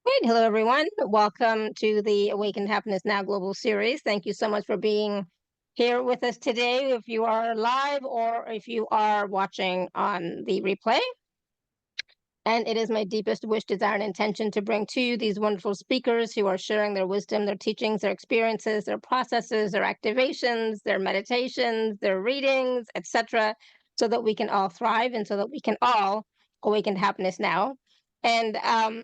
Great. Hello, everyone. Welcome to the Awakened Happiness Now Global Series. Thank you so much for being here with us today, if you are live or if you are watching on the replay. And it is my deepest wish, desire, and intention to bring to you these wonderful speakers who are sharing their wisdom, their teachings, their experiences, their processes, their activations, their meditations, their readings, etc., so that we can all thrive and so that we can all awaken to happiness now. And I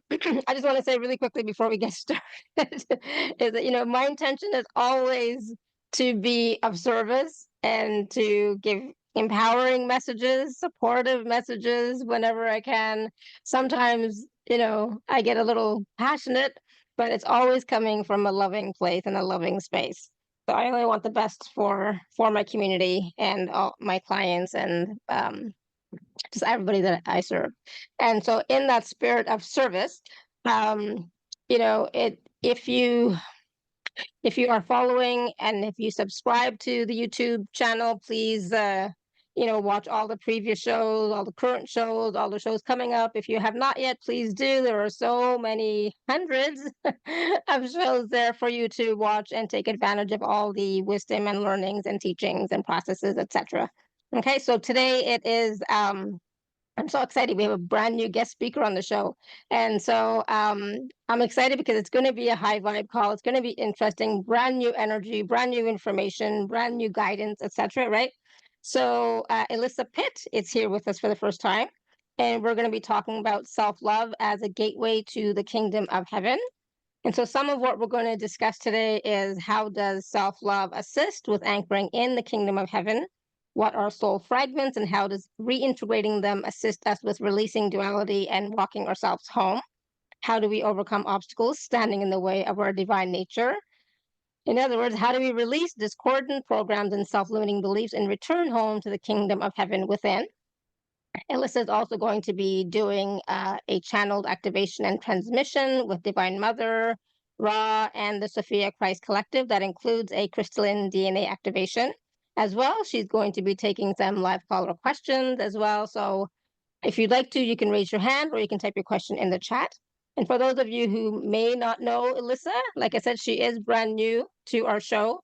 just want to say really quickly before we get started is that, my intention is always to be of service and to give empowering messages, supportive messages whenever I can. Sometimes, I get a little passionate, but it's always coming from a loving place and a loving space. So I only want the best for my community and all my clients and just everybody that I serve. And so in that spirit of service, if you are following and if you subscribe to the YouTube channel, please watch all the previous shows, all the current shows, all the shows coming up. If you have not yet, please do. There are so many hundreds of shows there for you to watch and take advantage of all the wisdom and learnings and teachings and processes, etc. Okay, so today it is I'm so excited. We have a brand new guest speaker on the show. And so I'm excited because it's going to be a high vibe call. It's going to be interesting, brand new energy, brand new information, brand new guidance, etc. Right? So Elisa Pitt is here with us for the first time. And we're going to be talking about self-love as a gateway to the kingdom of heaven. And so some of what we're going to discuss today is how does self-love assist with anchoring in the kingdom of heaven? What are soul fragments and how does reintegrating them assist us with releasing duality and walking ourselves home? How do we overcome obstacles standing in the way of our divine nature? In other words, how do we release discordant programs and self-limiting beliefs and return home to the kingdom of heaven within? Elisa is also going to be doing a channeled activation and transmission with Divine Mother, Ra, and the Sophia Christ Collective that includes a crystalline DNA activation as well. She's going to be taking some live caller questions as well. So if you'd like to, you can raise your hand or you can type your question in the chat. And for those of you who may not know Elisa, like I said, she is brand new to our show.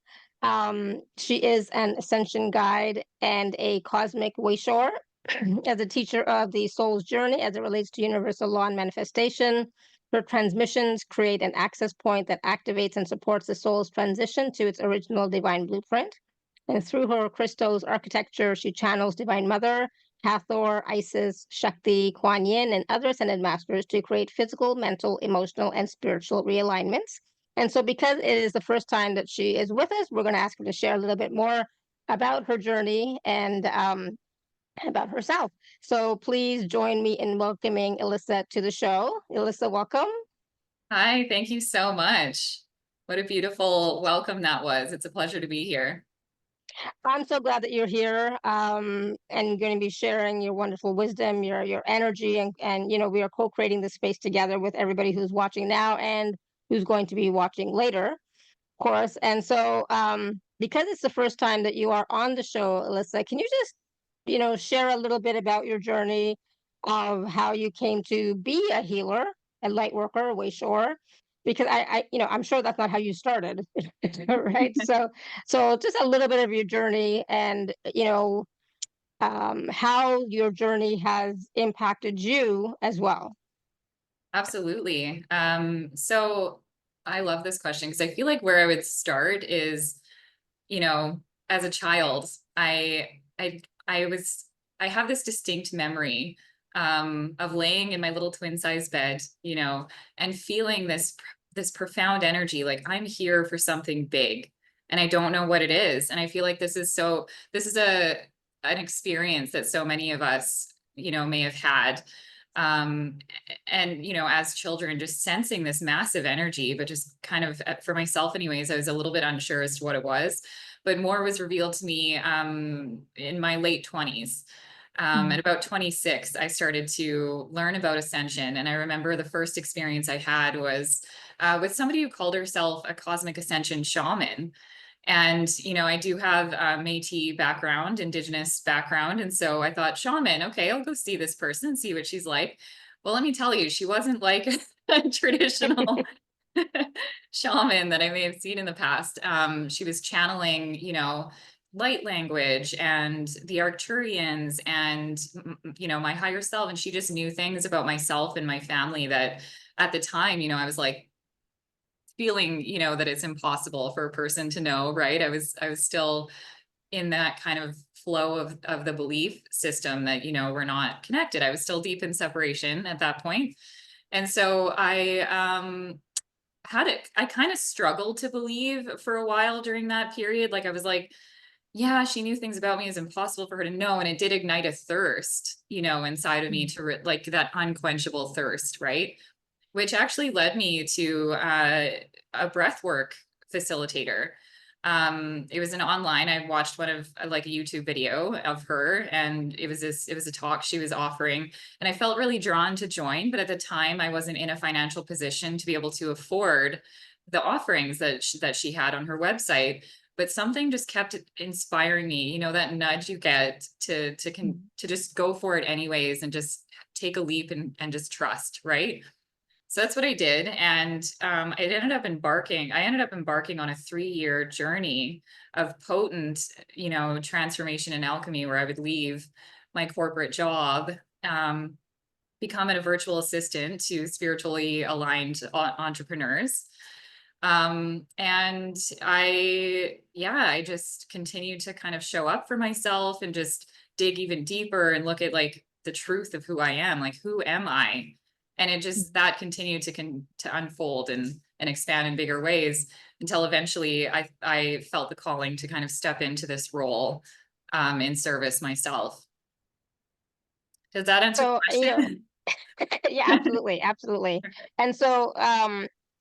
She is an Ascension guide and a cosmic waysharer as a teacher of the soul's journey as it relates to universal law and manifestation. Her transmissions create an access point that activates and supports the soul's transition to its original divine blueprint. And through her Christos Architecture, she channels Divine Mother, Hathor, Isis, Shakti, Quan Yin, and other ascended masters to create physical, mental, emotional, and spiritual realignments. And so because it is the first time that she is with us, we're going to ask her to share a little bit more about her journey and about herself. So please join me in welcoming Elisa to the show. Elisa, welcome. Hi, thank you so much. What a beautiful welcome that was. It's a pleasure to be here. I'm so glad that you're here and going to be sharing your wonderful wisdom, your energy, and we are co-creating this space together with everybody who's watching now and who's going to be watching later, of course. And so because it's the first time that you are on the show, Elisa, can you just share a little bit about your journey of how you came to be a healer, a light worker, a waysharer, because I'm sure that's not how you started, right? So just a little bit of your journey and how your journey has impacted you as well. Absolutely. So I love this question because I feel like where I would start is, as a child, I have this distinct memory of laying in my little twin size bed, and feeling this profound energy, like I'm here for something big and I don't know what it is. And I feel like this is an experience that so many of us, may have had. And, as children, just sensing this massive energy, but just kind of for myself anyways, I was a little bit unsure as to what it was, but more was revealed to me in my late 20s. At about 26, I started to learn about Ascension. And I remember the first experience I had was with somebody who called herself a cosmic Ascension shaman. And, I do have a Métis background, Indigenous background. And so I thought, shaman, okay, I'll go see this person and see what she's like. Well, let me tell you, she wasn't like a traditional shaman that I may have seen in the past. She was channeling, you know, light language and the Arcturians and, you know, my higher self. And she just knew things about myself and my family that at the time, you know, I was like feeling, you know, that it's impossible for a person to know, right? I was still in that kind of flow of the belief system that, you know, we're not connected. I was still deep in separation at that point. And so I kind of struggled to believe for a while during that period. Like I was like, yeah, she knew things about me is impossible for her to know. And it did ignite a thirst, you know, inside of me to like that unquenchable thirst, right? Which actually led me to a breathwork facilitator. It was an online. I watched one of like a YouTube video of her, and it was a talk she was offering, and I felt really drawn to join. But at the time, I wasn't in a financial position to be able to afford the offerings that she had on her website. But something just kept inspiring me. You know, that nudge you get to just go for it anyways, and just take a leap and just trust, right? So that's what I did. And I ended up embarking on a 3-year journey of potent, you know, transformation and alchemy where I would leave my corporate job, become a virtual assistant to spiritually aligned entrepreneurs. And I just continued to kind of show up for myself and just dig even deeper and look at like the truth of who I am, like, who am I? And it just, that continued to unfold and expand in bigger ways until eventually I felt the calling to kind of step into this role, in service myself. Does that answer So, the question? yeah, absolutely, absolutely. And so,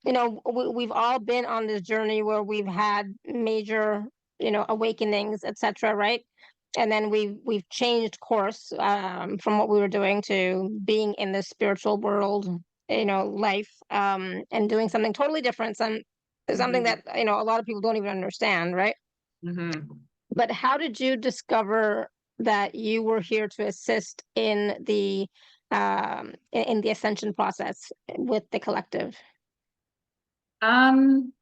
we've all been on this journey where we've had major, awakenings, etc., right? And then we've changed course, from what we were doing to being in the spiritual world, life, and doing something totally different, something Mhm. that a lot of people don't even understand, right? Mhm. But how did you discover that you were here to assist in the ascension process with the collective? Um,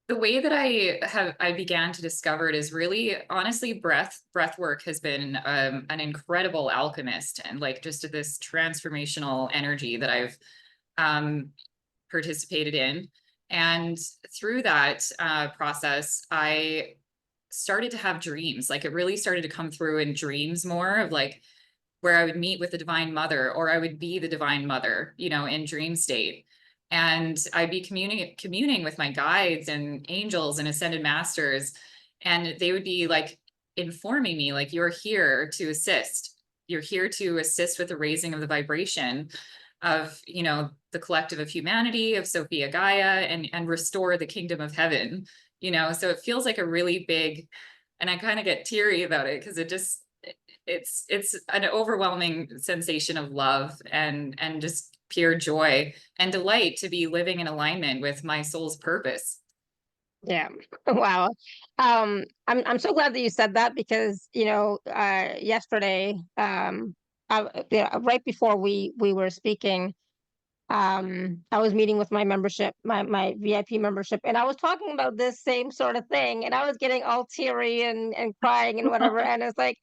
the way that I began to discover it is really honestly breath work has been an incredible alchemist and like just this transformational energy that I've um, participated in. And through that process, I started to have dreams. Like it really started to come through in dreams more of like where I would meet with the Divine Mother or I would be the Divine Mother, you know, in dream state. And I'd be communing with my guides and angels and ascended masters. And they would be like informing me, like, you're here to assist. You're here to assist with the raising of the vibration of, you know, the collective of humanity, of Sophia Gaia, and restore the kingdom of heaven, you know. So it feels like a really big, and I kind of get teary about it because it just it's an overwhelming sensation of love and just pure joy and delight to be living in alignment with my soul's purpose. Yeah. Wow. I'm so glad that you said that because, yesterday, right before we were speaking, I was meeting with my membership, my VIP membership, and I was talking about this same sort of thing, and I was getting all teary and crying and whatever, and it's like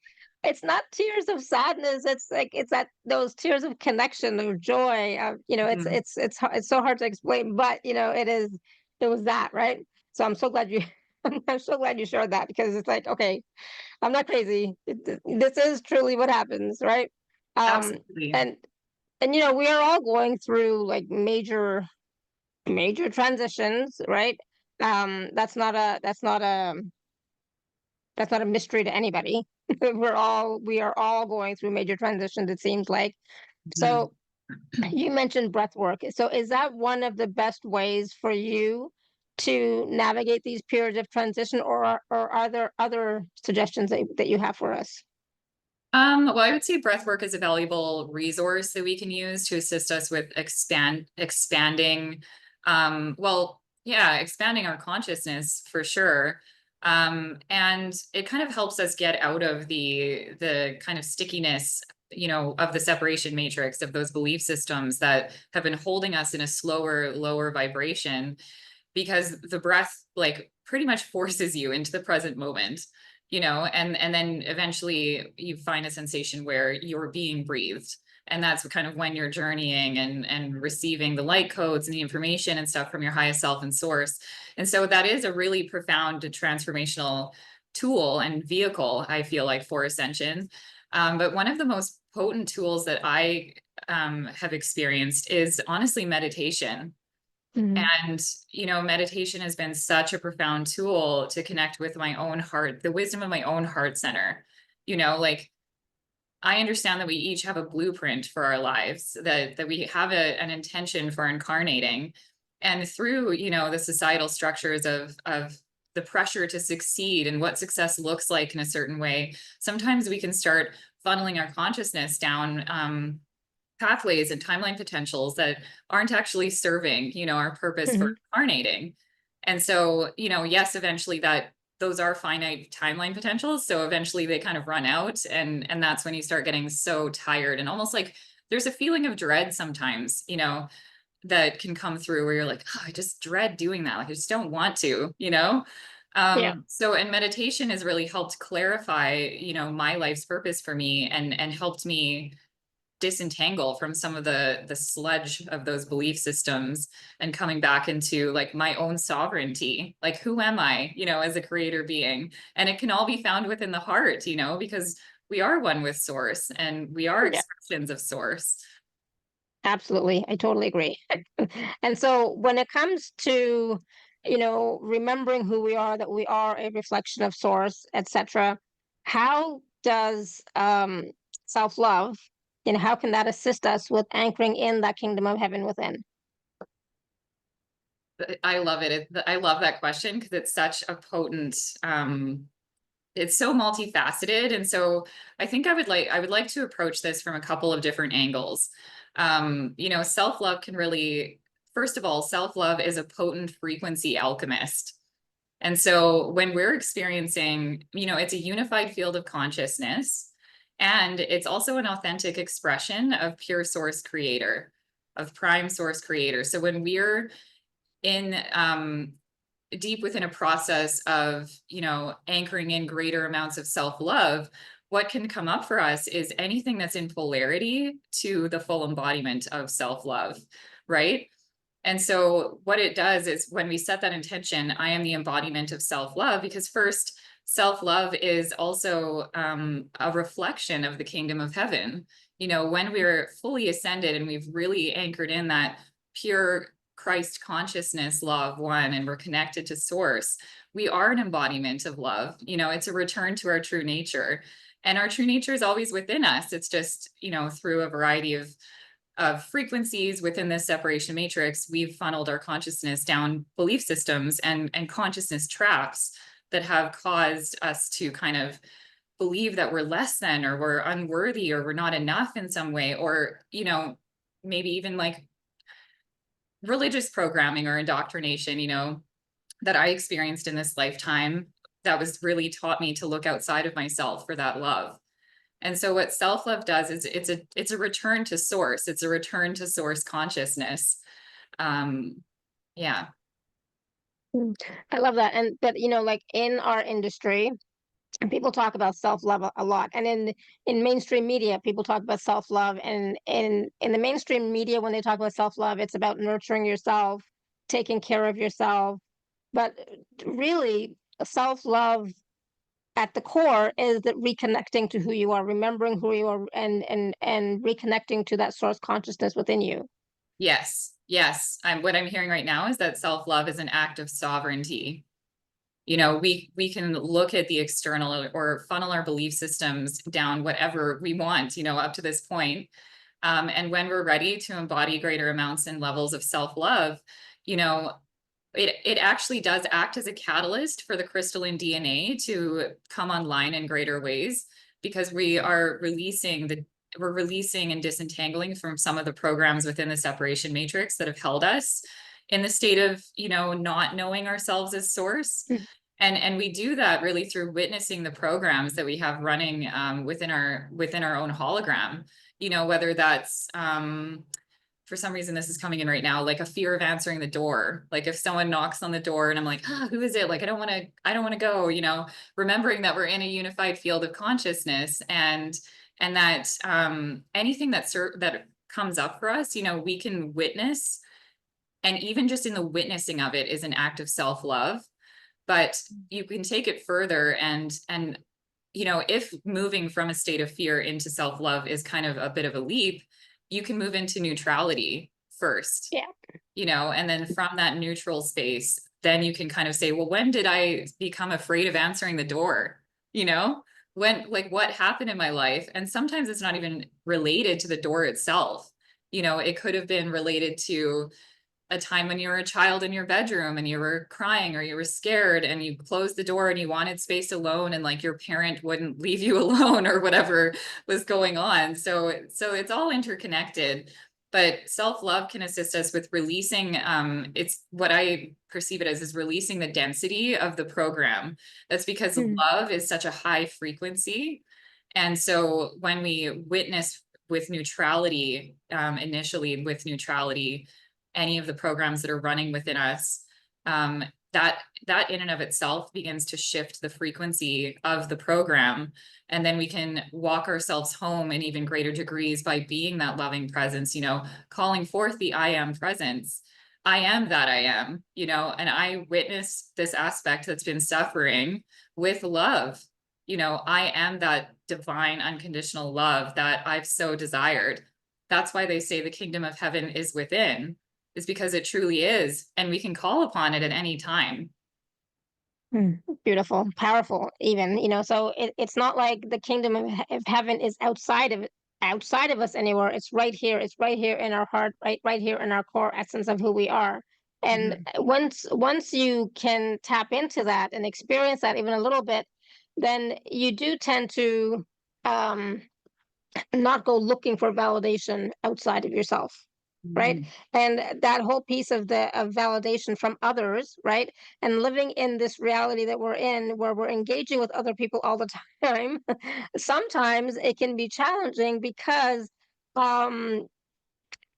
it's not tears of sadness, it's like it's that those tears of connection, of joy, Mhm. it's so hard to explain, but it was that, right? So I'm so glad you I'm so glad you shared that because it's like, okay, I'm not crazy. This is truly what happens, right? Um, Absolutely. and we are all going through like major transitions, right? That's not a mystery to anybody. We are all going through major transitions, it seems like. Mhm. So you mentioned breath work. So is that one of the best ways for you to navigate these periods of transition, or are there other suggestions that you have for us? Well, I would say breathwork is a valuable resource that we can use to assist us with expanding, expanding our consciousness for sure. And it kind of helps us get out of the kind of stickiness you know, of the separation matrix, of those belief systems that have been holding us in a slower, lower vibration, because the breath like pretty much forces you into the present moment, you know, and then eventually you find a sensation where you're being breathed. And that's kind of when you're journeying and receiving the light codes and the information and stuff from your highest self and source. And so that is a really profound transformational tool and vehicle, I feel like, for ascension. But one of the most potent tools that I have experienced is honestly meditation. And, you know, meditation has been such a profound tool to connect with my own heart, the wisdom of my own heart center. You know, like, I understand that we each have a blueprint for our lives, that we have an intention for incarnating. And through, you know, the societal structures of the pressure to succeed and what success looks like in a certain way, sometimes we can start funneling our consciousness down pathways and timeline potentials that aren't actually serving, you know, our purpose for incarnating. And so, you know, yes, eventually that those are finite timeline potentials. So eventually they kind of run out. And that's when you start getting so tired and almost like there's a feeling of dread sometimes, you know, that can come through where you're like, oh, I just dread doing that. Like I just don't want to, you know? Yeah. So, and meditation has really helped clarify, you know, my life's purpose for me and helped me disentangle from some of the sludge of those belief systems and coming back into like my own sovereignty. Like, who am I, you know, as a creator being? And it can all be found within the heart, you know, because we are one with source and we are Yeah. expressions of source. Absolutely. I totally agree. And so when it comes to, you know, remembering who we are, that we are a reflection of source, etc., how does self-love, you know, how can that assist us with anchoring in that kingdom of heaven within? I love it. I love that question because it's such a potent, it's so multifaceted. And so I think I would like to approach this from a couple of different angles. You know, self-love can really, first of all, self-love is a potent frequency alchemist. And so when we're experiencing, you know, it's a unified field of consciousness, and it's also an authentic expression of pure source creator, of prime source creator. So when we're in deep within a process of, you know, anchoring in greater amounts of self-love, what can come up for us is anything that's in polarity to the full embodiment of self-love, right? And so what it does is when we set that intention, I am the embodiment of self-love, because first, self-love is also a reflection of the kingdom of heaven. You know, when we're fully ascended and we've really anchored in that pure Christ consciousness, law of one, and we're connected to source, we are an embodiment of love. You know, it's a return to our true nature. And our true nature is always within us. It's just, you know, through a variety of frequencies within this separation matrix, we've funneled our consciousness down belief systems and consciousness traps that have caused us to kind of believe that we're less than, or we're unworthy, or we're not enough in some way, or, you know, maybe even like religious programming or indoctrination, you know, that I experienced in this lifetime that was really taught me to look outside of myself for that love. And so what self-love does is it's a return to source. It's a return to source consciousness. Yeah. I love that. And but you know, like in our industry, and people talk about self-love a lot, and in mainstream media people talk about self-love, and in the mainstream media when they talk about self-love, it's about nurturing yourself, taking care of yourself. But really, self-love at the core is that reconnecting to who you are, remembering who you are, and reconnecting to that source consciousness within you. Yes. Yes. What I'm hearing right now is that self-love is an act of sovereignty. You know, we can look at the external or funnel our belief systems down whatever we want, you know, up to this point. And when we're ready to embody greater amounts and levels of self-love, you know, it actually does act as a catalyst for the crystalline DNA to come online in greater ways, because we're releasing and disentangling from some of the programs within the separation matrix that have held us in the state of, you know, not knowing ourselves as source. And we do that really through witnessing the programs that we have running within our own hologram, you know, whether that's for some reason this is coming in right now, like a fear of answering the door. Like if someone knocks on the door and I'm like, who is it? Like I don't want to go, you know, remembering that we're in a unified field of consciousness, and that anything that comes up for us, you know, we can witness, and even just in the witnessing of it is an act of self-love. But you can take it further, and you know, if moving from a state of fear into self-love is kind of a bit of a leap, you can move into neutrality first, Yeah. you know, and then from that neutral space, then you can kind of say, well, when did I become afraid of answering the door? You know, when, like, what happened in my life? And sometimes it's not even related to the door itself. You know, it could have been related to a time when you were a child in your bedroom and you were crying or you were scared and you closed the door and you wanted space alone, and like your parent wouldn't leave you alone or whatever was going on. So it's all interconnected. But self-love can assist us with releasing, it's what I perceive it as, is releasing the density of the program. That's because love is such a high frequency. And so when we witness with neutrality, initially with neutrality, any of the programs that are running within us, that in and of itself begins to shift the frequency of the program. And then we can walk ourselves home in even greater degrees by being that loving presence, you know, calling forth the I am presence. I am that I am, you know, and I witness this aspect that's been suffering with love. You know, I am that divine unconditional love that I've so desired. That's why they say the kingdom of heaven is within, is because it truly is, and we can call upon it at any time. Beautiful, powerful, even, you know, so it's not like the kingdom of heaven is outside of us anywhere. It's right here. It's right here in our heart, right here in our core essence of who we are. And Mhm. once you can tap into that and experience that even a little bit, then you do tend to um not go looking for validation outside of yourself, right? Mhm. And that whole piece of the of validation from others, right? And living in this reality that we're in, where we're engaging with other people all the time, sometimes it can be challenging because um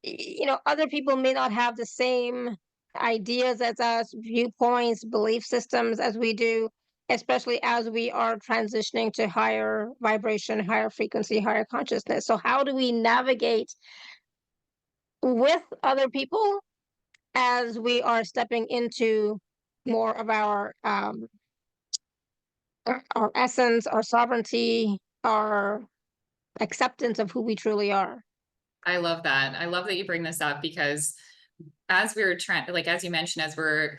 you know, other people may not have the same ideas as us, viewpoints, belief systems as we do, especially as we are transitioning to higher vibration, higher frequency, higher consciousness. So, how do we navigate with other people as we are stepping into more of our essence, our sovereignty, our acceptance of who we truly are? I love that. I love that you bring this up, because as we're trying, like, as you mentioned, as we're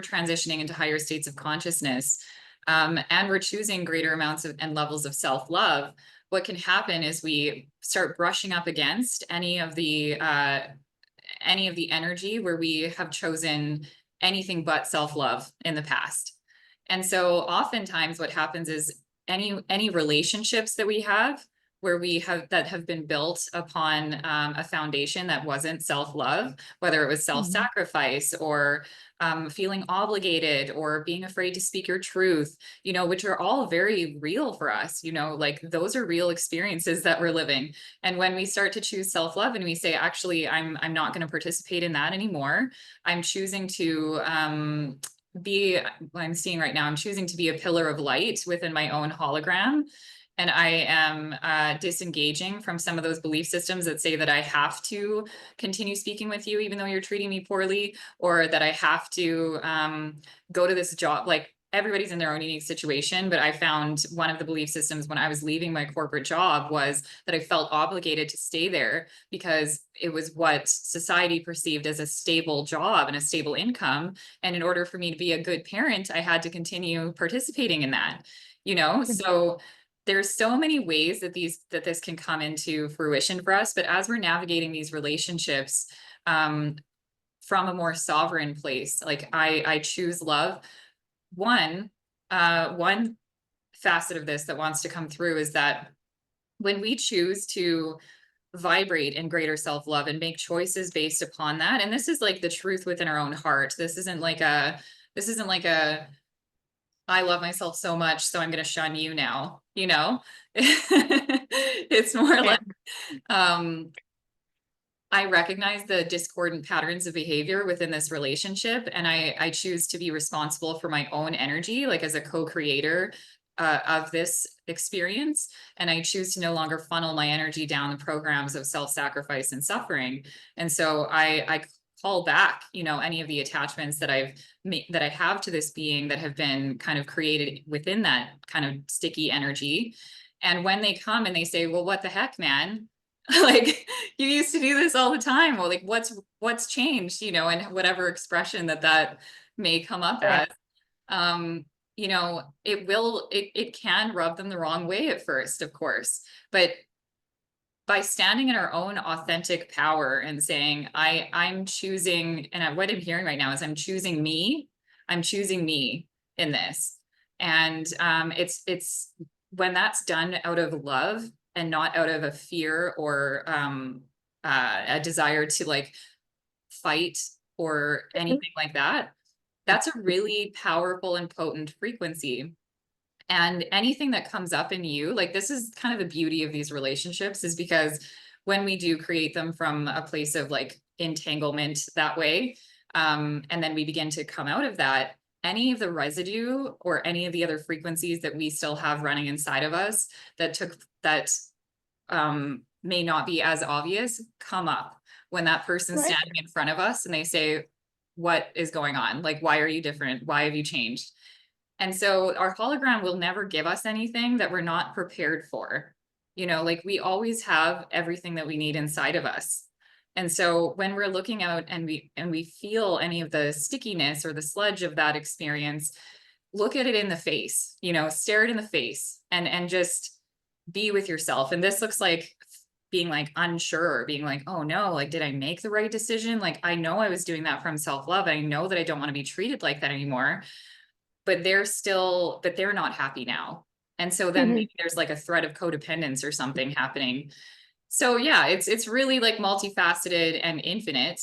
transitioning into higher states of consciousness, and we're choosing greater amounts of and levels of self-love, what can happen is we start brushing up against any of the energy where we have chosen anything but self-love in the past. And so oftentimes what happens is any relationships that we have where we have that have been built upon a foundation that wasn't self-love, whether it was self-sacrifice or feeling obligated or being afraid to speak your truth, you know, which are all very real for us, you know, like those are real experiences that we're living. And when we start to choose self-love and we say, actually, I'm not going to participate in that anymore. I'm choosing to be, I'm seeing right now, I'm choosing to be a pillar of light within my own hologram. And I am disengaging from some of those belief systems that say that I have to continue speaking with you, even though you're treating me poorly, or that I have to go to this job. Like, everybody's in their own unique situation, but I found one of the belief systems when I was leaving my corporate job was that I felt obligated to stay there because it was what society perceived as a stable job and a stable income. And in order for me to be a good parent, I had to continue participating in that, you know? So there's so many ways that this can come into fruition for us. But as we're navigating these relationships from a more sovereign place, like I choose love. One facet of this that wants to come through is that when we choose to vibrate in greater self-love and make choices based upon that, and this is like the truth within our own heart. This isn't like This isn't like a, I love myself so much, so I'm going to shun you now, you know? It's more Yeah. like, um, I recognize the discordant patterns of behavior within this relationship, and I choose to be responsible for my own energy, like as a co-creator of this experience. And I choose to no longer funnel my energy down the programs of self-sacrifice and suffering. And so I call back, you know, any of the attachments that that I have to this being that have been kind of created within that kind of sticky energy. And when they come and they say, well, what the heck, man? Like, you used to do this all the time. Well, like, what's changed, you know, and whatever expression that may come up Right. as, you know, it can rub them the wrong way at first, of course, but by standing in our own authentic power and saying, I'm choosing, and what I'm hearing right now is I'm choosing me in this. And it's when that's done out of love and not out of a fear or a desire to like fight or Mhm. anything like that, that's a really powerful and potent frequency. And anything that comes up in you, like, this is kind of the beauty of these relationships, is because when we do create them from a place of like entanglement that way, and then we begin to come out of that, any of the residue or any of the other frequencies that we still have running inside of us that may not be as obvious come up when that person's Right. standing in front of us and they say, what is going on? Like, why are you different? Why have you changed? And so our hologram will never give us anything that we're not prepared for. You know, like, we always have everything that we need inside of us. And so when we're looking out and we feel any of the stickiness or the sludge of that experience, look at it in the face, you know, stare it in the face and just be with yourself. And this looks like being like unsure, being like, oh no, like, did I make the right decision? Like, I know I was doing that from self-love. I know that I don't want to be treated like that anymore, but they're not happy now. And so then Mhm. maybe there's like a thread of codependence or something happening. So yeah, it's really like multifaceted and infinite.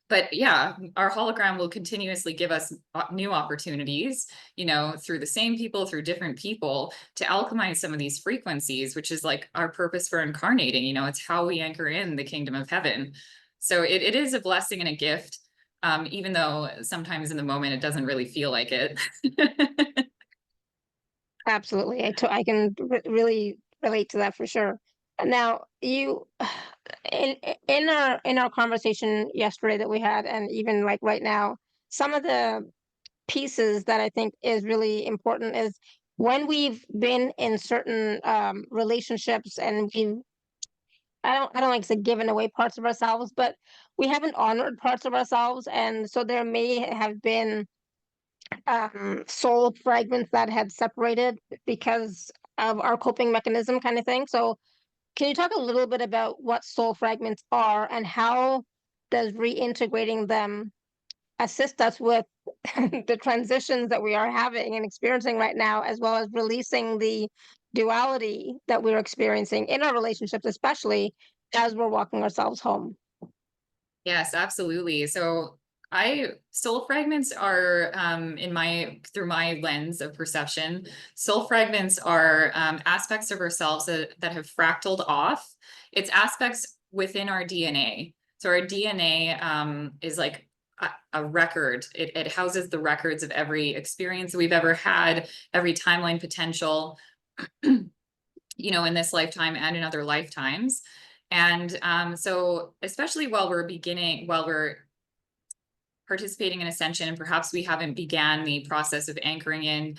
But yeah, our hologram will continuously give us new opportunities, you know, through the same people, through different people, to alchemize some of these frequencies, which is like our purpose for incarnating. You know, it's how we anchor in the kingdom of heaven. So it is a blessing and a gift, even though sometimes in the moment it doesn't really feel like it. Absolutely. I can really relate to that for sure. Now, you in in our conversation yesterday that we had, and even like right now, some of the pieces that I think is really important is when we've been in certain relationships and we've I don't like to say given away parts of ourselves, but we haven't honored parts of ourselves, and so there may have been soul fragments that had separated because of our coping mechanism, kind of thing. So, can you talk a little bit about what soul fragments are and how does reintegrating them assist us with the transitions that we are having and experiencing right now, as well as releasing the duality that we're experiencing in our relationships, especially as we're walking ourselves home? Yes, absolutely. So soul fragments are, in through my lens of perception, soul fragments are aspects of ourselves that have fractaled off. It's aspects within our DNA. So our DNA is like a record. It houses the records of every experience we've ever had, every timeline potential, you know, in this lifetime and in other lifetimes. And so, especially while we're participating in Ascension, and perhaps we haven't began the process of anchoring in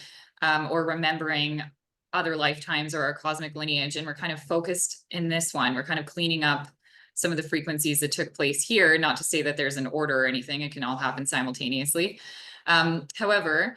or remembering other lifetimes or our cosmic lineage, and we're kind of focused in this one, we're kind of cleaning up some of the frequencies that took place here. Not to say that there's an order or anything, it can all happen simultaneously. However,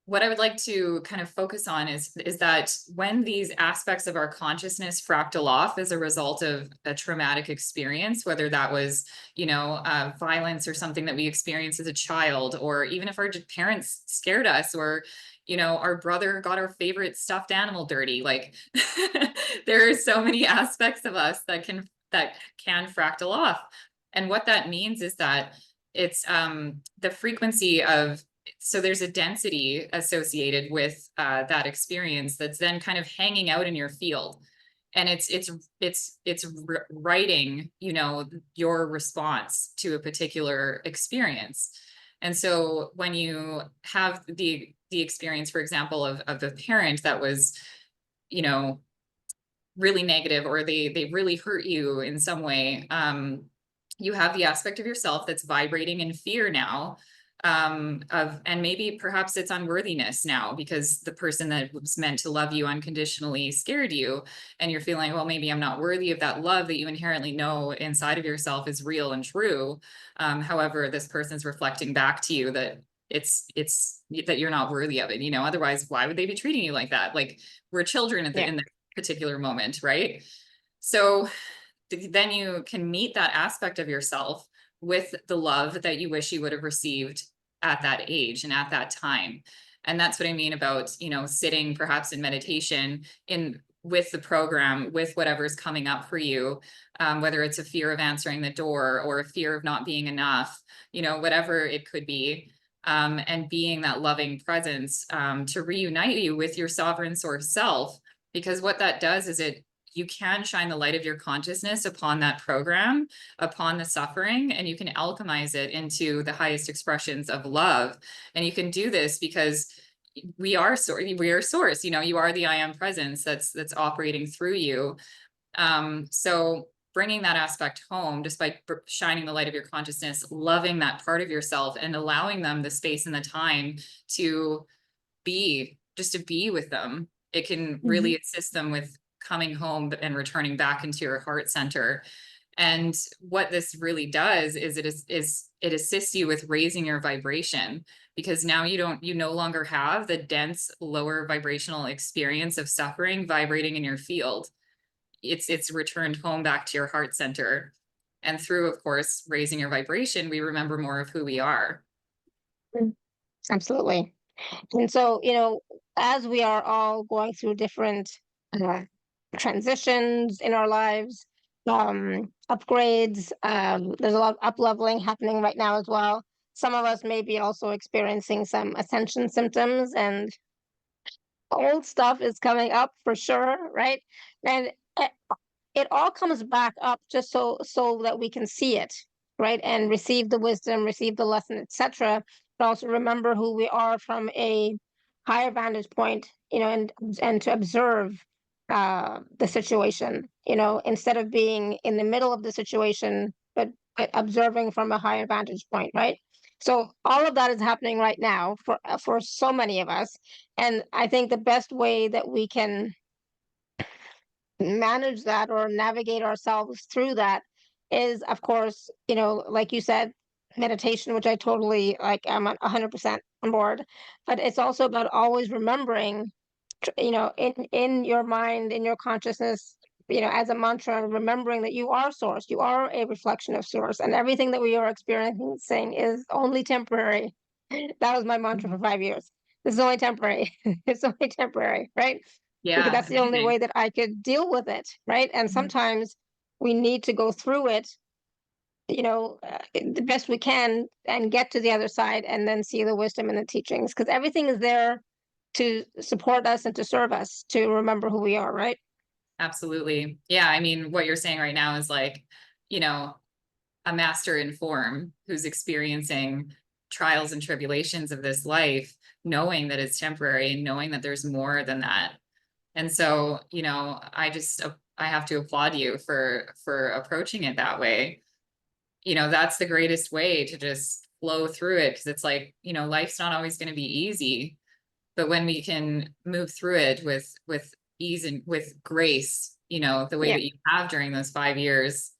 what I would like to kind of focus on is that when these aspects of our consciousness fractal off as a result of a traumatic experience, whether that was, you know, violence or something that we experienced as a child, or even if our parents scared us, or, you know, our brother got our favorite stuffed animal dirty, like there are so many aspects of us that can fractal off. And what that means is that it's the frequency of, so there's a density associated with that experience that's then kind of hanging out in your field, and it's writing, you know, your response to a particular experience. And so when you have the experience, for example, of a parent that was, you know, really negative, or they really hurt you in some way, you have the aspect of yourself that's vibrating in fear now, and maybe perhaps it's unworthiness now, because the person that was meant to love you unconditionally scared you, and you're feeling, well, maybe I'm not worthy of that love that you inherently know inside of yourself is real and true. However, this person's reflecting back to you that it's that you're not worthy of it, you know, otherwise why would they be treating you like that? Like, we're children at the, in the particular moment, right? So then you can meet that aspect of yourself with the love that you wish you would have received at that age and at that time. And that's what I mean about, you know, sitting perhaps in meditation in with the program, with whatever's coming up for you, whether it's a fear of answering the door or a fear of not being enough, you know, whatever it could be. And being that loving presence to reunite you with your sovereign source self. Because what that does is you can shine the light of your consciousness upon that program, upon the suffering, and you can alchemize it into the highest expressions of love. And you can do this because we are source, you know, you are the I am presence that's operating through you. So bringing that aspect home, just by shining the light of your consciousness, loving that part of yourself and allowing them the space and the time to be, just to be with them. It can really assist them with coming home and returning back into your heart center. And what this really does is it assists you with raising your vibration, because now you no longer have the dense lower vibrational experience of suffering vibrating in your field. It's returned home back to your heart center. And through, of course, raising your vibration, we remember more of who we are. Absolutely. And so, you know, as we are all going through different uh, transitions in our lives, upgrades, there's a lot of up leveling happening right now as well. Some of us may be also experiencing some ascension symptoms, and old stuff is coming up for sure, right? And it, it all comes back up just so that we can see it, right? And receive the wisdom, receive the lesson, etc. But also remember who we are from a higher vantage point, you know, and to observe the situation, you know, instead of being in the middle of the situation, but observing from a higher vantage point, right? So all of that is happening right now for so many of us, and I think the best way that we can manage that or navigate ourselves through that is, of course, you know, like you said, meditation, which I totally like, I'm 100% on board. But it's also about always remembering, you know, in your mind, in your consciousness, you know, as a mantra, remembering that you are source, you are a reflection of source, and everything that we are experiencing is only temporary. That was my mantra for 5 years. This is only temporary. It's only temporary, right? Because Yeah, that's the only amazing. way that I could deal with it, right? And sometimes we need to go through it, you know, the best we can, and get to the other side, and then see the wisdom in the teachings, because everything is there to support us and to serve us, to remember who we are, right? Absolutely. Yeah, I mean, what you're saying right now is like, you know, a master in form who's experiencing trials and tribulations of this life, knowing that it's temporary and knowing that there's more than that. And so, you know, I have to applaud you for approaching it that way. You know, that's the greatest way to just flow through it, because it's like, you know, life's not always going to be easy, but when we can move through it with ease and with grace, you know, the way Yeah. that you have during those 5 years,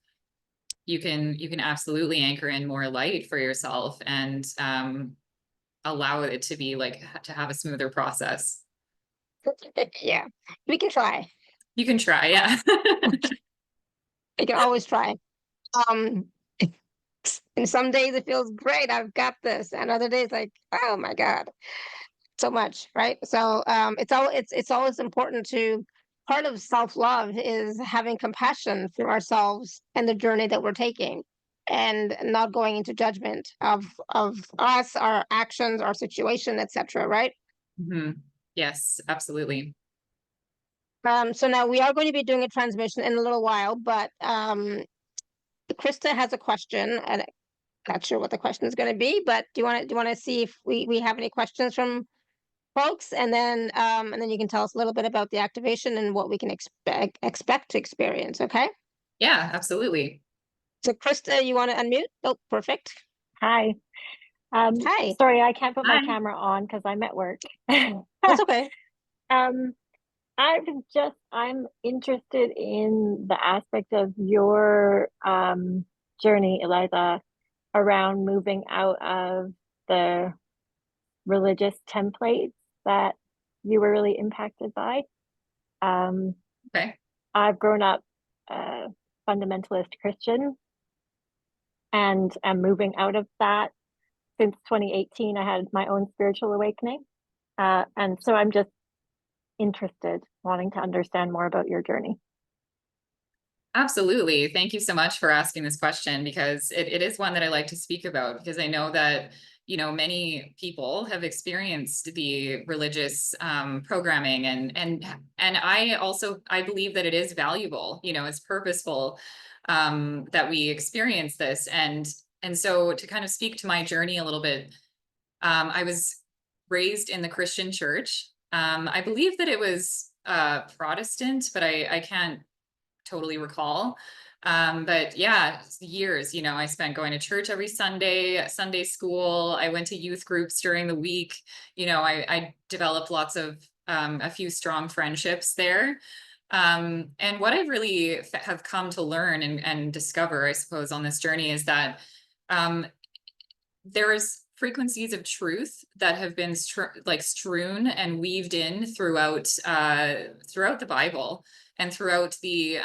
you can absolutely anchor in more light for yourself, and allow it to be like, to have a smoother process. Yeah, we can try. You can try, yeah. We can always try. Um, and some days it feels great, I've got this, and other days like, oh my God, so much, right? So it's always important to, part of self-love is having compassion for ourselves and the journey that we're taking. and not going into judgment of us, our actions, our situation, etc. Right? Yes, absolutely. So now we are going to be doing a transmission in a little while, but Krista has a question, and I'm not sure what the question is going to be. But do you want to see if we have any questions from folks, and then you can tell us a little bit about the activation and what we can expect to experience. Okay. Yeah, absolutely. So Krista, you want to unmute? Oh, perfect. Hi. Hi. Sorry, I can't put my Hi. camera on because I'm at work. That's okay. I'm interested in the aspect of your journey, Eliza, around moving out of the religious templates that you were really impacted by. Okay. I've grown up fundamentalist Christian and am moving out of that. Since 2018, I had my own spiritual awakening. And so I'm just interested, wanting to understand more about your journey. Absolutely. Thank you so much for asking this question, because it is one that I like to speak about, because I know that, you know, many people have experienced the religious programming, and I believe that it is valuable, you know, it's purposeful that we experience this. And so to kind of speak to my journey a little bit, I was raised in the Christian church. I believe that it was Protestant, but I can't totally recall. But yeah, years, you know, I spent going to church every Sunday, Sunday school. I went to youth groups during the week. You know, I developed lots of, a few strong friendships there. And what I really have come to learn and discover, I suppose, on this journey is that there's frequencies of truth that have been strewn and weaved in throughout the Bible and throughout the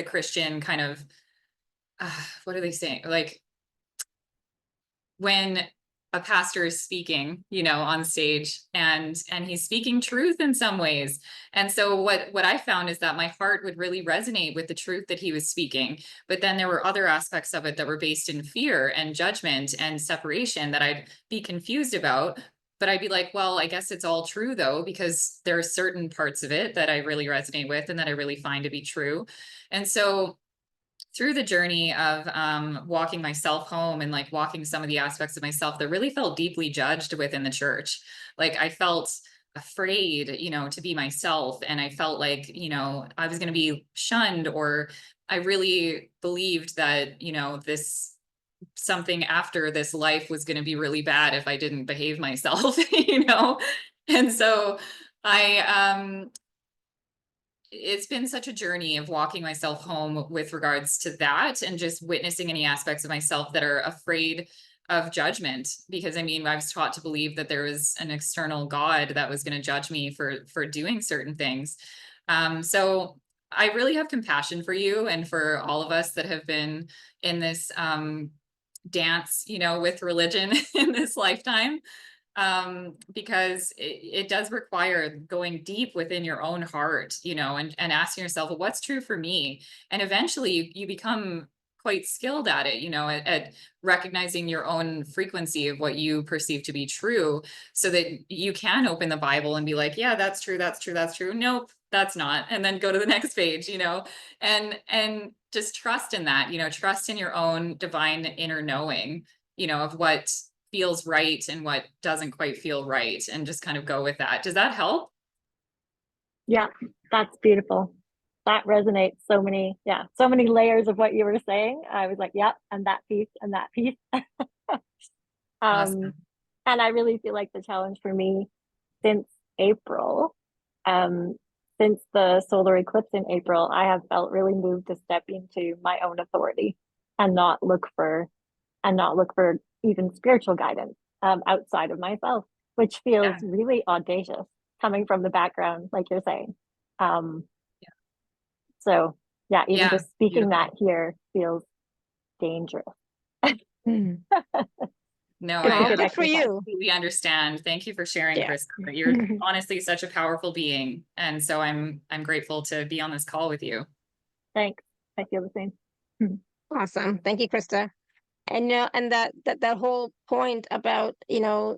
Christian kind of what are they saying? Like when a pastor is speaking, you know, on stage, and he's speaking truth in some ways. And so what I found is that my heart would really resonate with the truth that he was speaking. But then there were other aspects of it that were based in fear and judgment and separation that I'd be confused about. But I'd be like, well, I guess it's all true though, because there are certain parts of it that I really resonate with and that I really find to be true. And so through the journey of walking myself home and like walking some of the aspects of myself that really felt deeply judged within the church, like I felt afraid, you know, to be myself. And I felt like, you know, I was going to be shunned, or I really believed that, you know, something after this life was going to be really bad if I didn't behave myself, you know? And so it's been such a journey of walking myself home with regards to that, and just witnessing any aspects of myself that are afraid of judgment. Because I mean, I was taught to believe that there was an external God that was going to judge me for doing certain things. So I really have compassion for you and for all of us that have been in this dance, you know, with religion in this lifetime. Because it does require going deep within your own heart, you know, and asking yourself, well, what's true for me? And eventually you become quite skilled at it, you know, at recognizing your own frequency of what you perceive to be true, so that you can open the Bible and be like, yeah, that's true, that's true, that's true. Nope, that's not. And then go to the next page, you know, and just trust in that, you know, trust in your own divine inner knowing, you know, of what feels right and what doesn't quite feel right, and just kind of go with that. Does that help? Yeah, that's beautiful. That resonates. So many layers of what you were saying. I was like, yep, and that piece and that piece. Awesome. And I really feel like the challenge for me since April, since the solar eclipse in April, I have felt really moved to step into my own authority and not look for even spiritual guidance outside of myself, which feels really audacious coming from the background, like you're saying. So yeah, even just speaking that here feels dangerous. No, good for you. completely understand. Thank you for sharing, Chris. You're honestly such a powerful being. And so I'm grateful to be on this call with you. Thanks. I feel the same. Awesome. Thank you, Krista. And and that whole point about,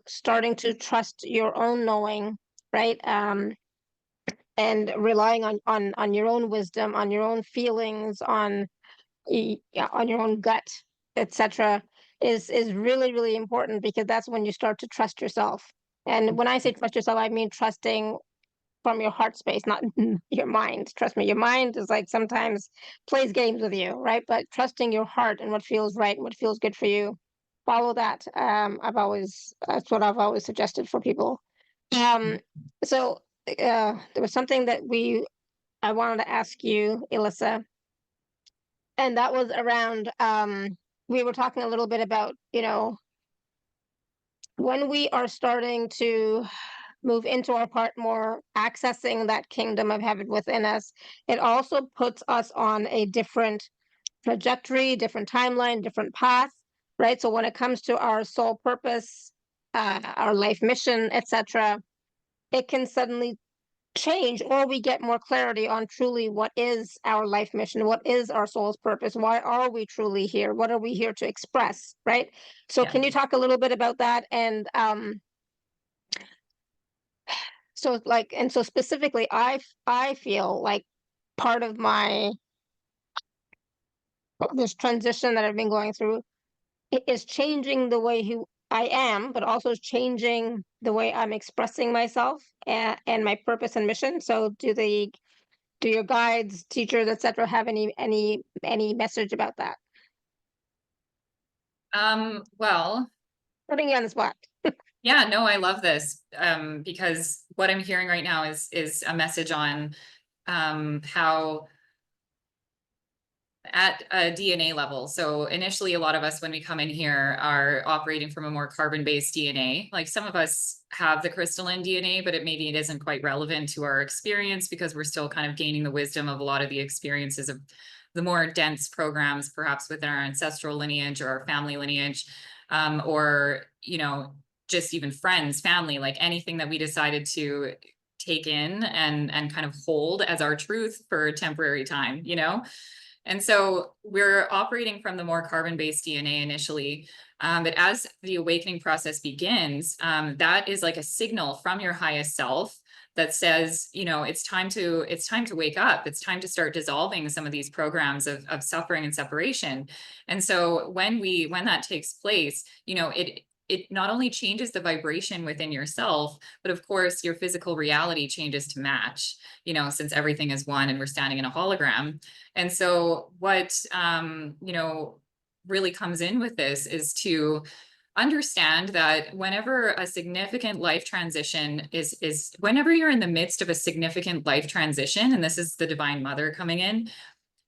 starting to trust your own knowing, right? And relying on your own wisdom, on your own feelings, yeah, on your own gut, etc., is really, really important, because that's when you start to trust yourself. And when I say trust yourself, I mean trusting from your heart space, not your mind. Trust me, your mind is like sometimes plays games with you, right? But trusting your heart and what feels right and what feels good for you, follow that. That's what I've always suggested for people. So there was something that I wanted to ask you, Elisa, and that was around, we were talking a little bit about, when we are starting to move into our part more, accessing that kingdom of heaven within us, it also puts us on a different trajectory, different timeline, different path, right? So when it comes to our soul purpose, our life mission, etc., it can suddenly change, or we get more clarity on truly what is our life mission, what is our soul's purpose, why are we truly here, what are we here to express, right? So Yeah. can you talk a little bit about that? And so specifically, I feel like part of my this transition that I've been going through is changing the way who I am, but also changing the way I'm expressing myself, and my purpose and mission. So do your guides, teachers, etc., have any message about that? Well, Putting you on the spot. yeah, no, I love this, because what I'm hearing right now is a message on how at a DNA level. So initially, a lot of us, when we come in here, are operating from a more carbon-based DNA. Like some of us have the crystalline DNA, but maybe it isn't quite relevant to our experience, because we're still kind of gaining the wisdom of a lot of the experiences of the more dense programs, perhaps within our ancestral lineage or our family lineage, or, just even friends, family, like anything that we decided to take in and kind of hold as our truth for a temporary time, And so we're operating from the more carbon-based DNA initially. But as the awakening process begins, that is like a signal from your highest self that says, it's time to wake up. It's time to start dissolving some of these programs of suffering and separation. And so when that takes place, it not only changes the vibration within yourself, but of course your physical reality changes to match, since everything is one and we're standing in a hologram. And so what, really comes in with this is to understand that whenever a significant life transition is whenever you're in the midst of a significant life transition, and this is the Divine Mother coming in,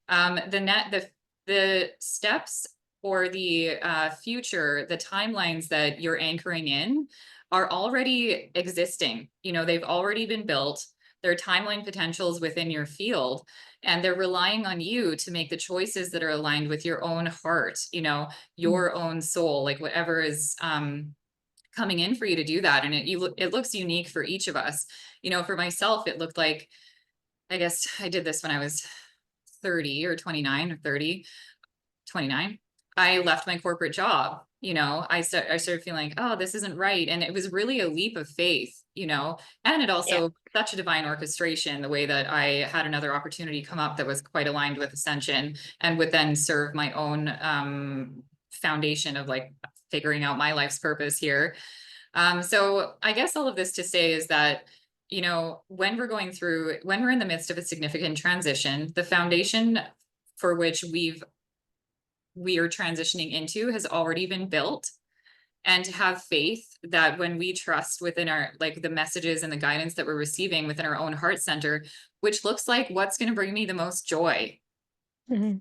the steps or the future, the timelines that you're anchoring in are already existing. They've already been built. There are timeline potentials within your field, and they're relying on you to make the choices that are aligned with your own heart, your own soul, like whatever is coming in for you to do that. And it looks unique for each of us. For myself, it looked like, I guess I did this when I was 30 or 29 or 30, 29. I left my corporate job. I started feeling like, oh, this isn't right. And it was really a leap of faith, and it also such a divine orchestration, the way that I had another opportunity come up that was quite aligned with Ascension and would then serve my own foundation of like figuring out my life's purpose here. So I guess all of this to say is that, when we're in the midst of a significant transition, the foundation for which we are transitioning into has already been built. And to have faith that when we trust within our, like the messages and the guidance that we're receiving within our own heart center, which looks like what's going to bring me the most joy. Mm-hmm.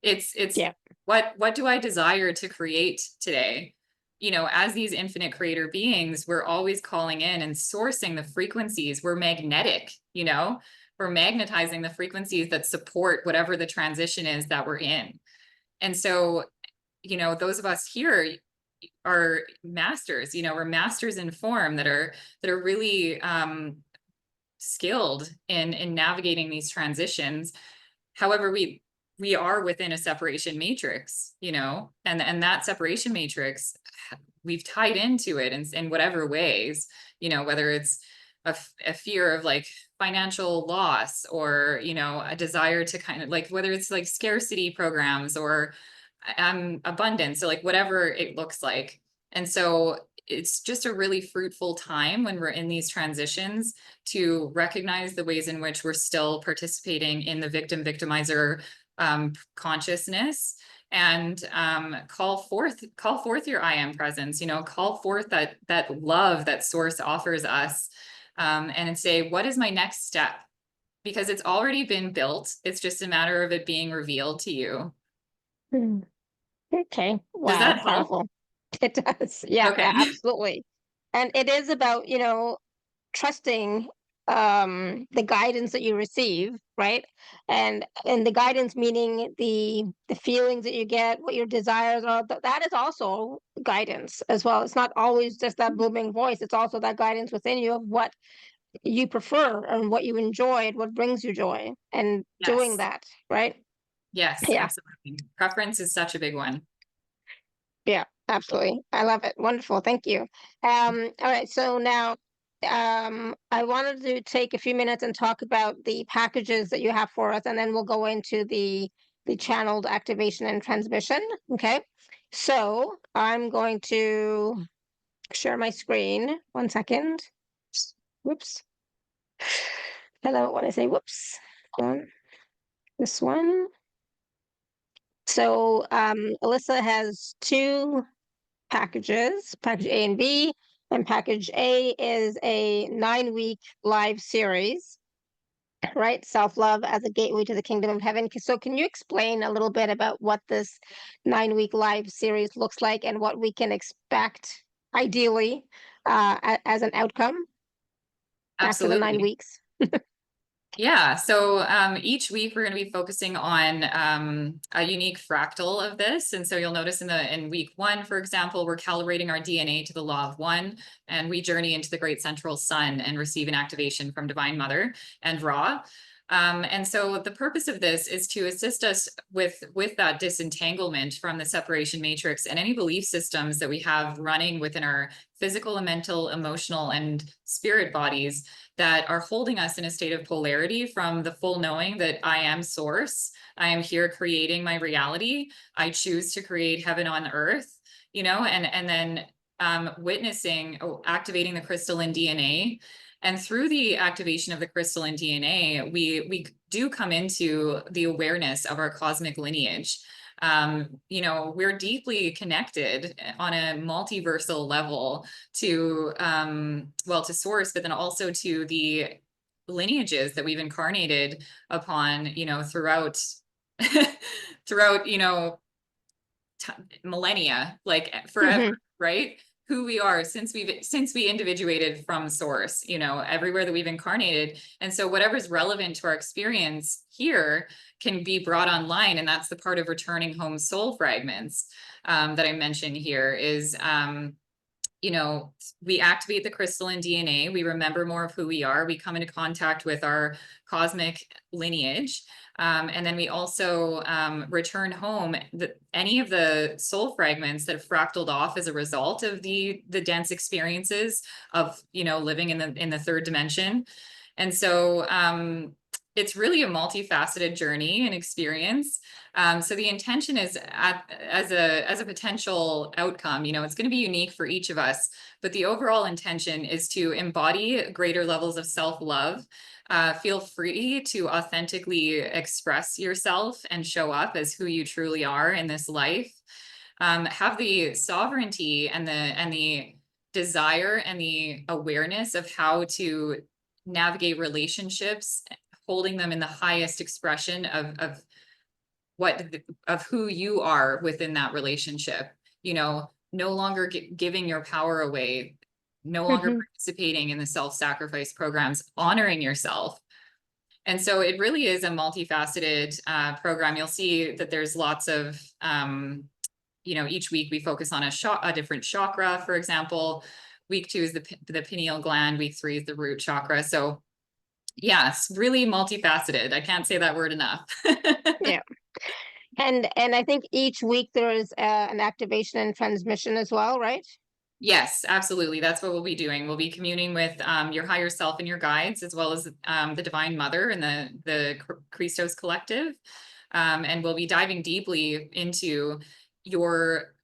It's what do I desire to create today? As these infinite creator beings, we're always calling in and sourcing the frequencies. We're magnetic, we're magnetizing the frequencies that support whatever the transition is that we're in. And so, those of us here are masters, we're masters in form that are really skilled in navigating these transitions. However, we are within a separation matrix, you know, and that separation matrix, we've tied into it in whatever ways, you know, whether it's a fear of like financial loss, or, you know, a desire to kind of like, whether it's like scarcity programs or abundance, or like whatever it looks like. And so it's just a really fruitful time when we're in these transitions to recognize the ways in which we're still participating in the victim victimizer consciousness, and call forth your I am presence, you know, call forth that love that source offers us, and say, what is my next step? Because it's already been built. It's just a matter of it being revealed to you. Hmm. Okay. Does Wow. that help? Powerful. It does. Yeah, Okay. absolutely. And it is about, you know, trusting the guidance that you receive, right? And the guidance meaning the feelings that you get, what your desires are, that is also guidance as well. It's not always just that booming voice, it's also that guidance within you of what you prefer and what you enjoy and what brings you joy, and doing Yes. that, right? Yes, Yeah. absolutely. Preference is such a big one. Yeah, absolutely. I love it. Wonderful. Thank you. All right. So now, I wanted to take a few minutes and talk about the packages that you have for us, and then we'll go into the channeled activation and transmission. Okay. So I'm going to share my screen. 1 second. Whoops. Hello. When I say whoops, hold on. This one. So Elisa has two packages, package A and B. And package A is a 9-week live series, right? Self-love as a gateway to the kingdom of heaven. So can you explain a little bit about what this 9-week live series looks like and what we can expect ideally as an outcome after the 9 Absolutely. weeks? Yeah, so each week we're going to be focusing on a unique fractal of this. And so you'll notice in week 1, for example, we're calibrating our DNA to the law of one, and we journey into the great central sun and receive an activation from Divine Mother and Ra. And so the purpose of this is to assist us with that disentanglement from the separation matrix and any belief systems that we have running within our physical and mental, emotional, and spirit bodies that are holding us in a state of polarity from the full knowing that I am source. I am here creating my reality. I choose to create heaven on earth, you know, and then witnessing, activating the crystalline DNA. And through the activation of the crystalline DNA, we do come into the awareness of our cosmic lineage. You know, we're deeply connected on a multiversal level to, well, to source, but then also to the lineages that we've incarnated upon, you know, throughout, throughout, you know, millennia, like forever, right? Who we are since we individuated from source, you know, everywhere that we've incarnated. And so whatever's relevant to our experience here can be brought online. And that's the part of returning home soul fragments that I mentioned here is, you know, we activate the crystalline DNA, we remember more of who we are, we come into contact with our cosmic lineage. And then we also return home any of the soul fragments that have fractaled off as a result of the dense experiences of, you know, living in the third dimension. And so it's really a multifaceted journey and experience. So the intention is as a potential outcome, you know, it's going to be unique for each of us, but the overall intention is to embody greater levels of self-love. Feel free to authentically express yourself and show up as who you truly are in this life. Have the sovereignty and the desire and the awareness of how to navigate relationships, holding them in the highest expression of who you are within that relationship. You know, no longer giving your power away, no longer participating in the self-sacrifice programs, honoring yourself. And so it really is a multifaceted program. You'll see that there's lots of, you know, each week we focus on a different chakra, for example. Week 2 is the pineal gland. Week 3 is the root chakra. So yeah, it's really multifaceted. I can't say that word enough. Yeah. And I think each week there is an activation and transmission as well, right? Yes, absolutely. That's what we'll be doing. We'll be communing with your higher self and your guides, as well as the Divine Mother and the Christos Collective. And we'll be diving deeply into your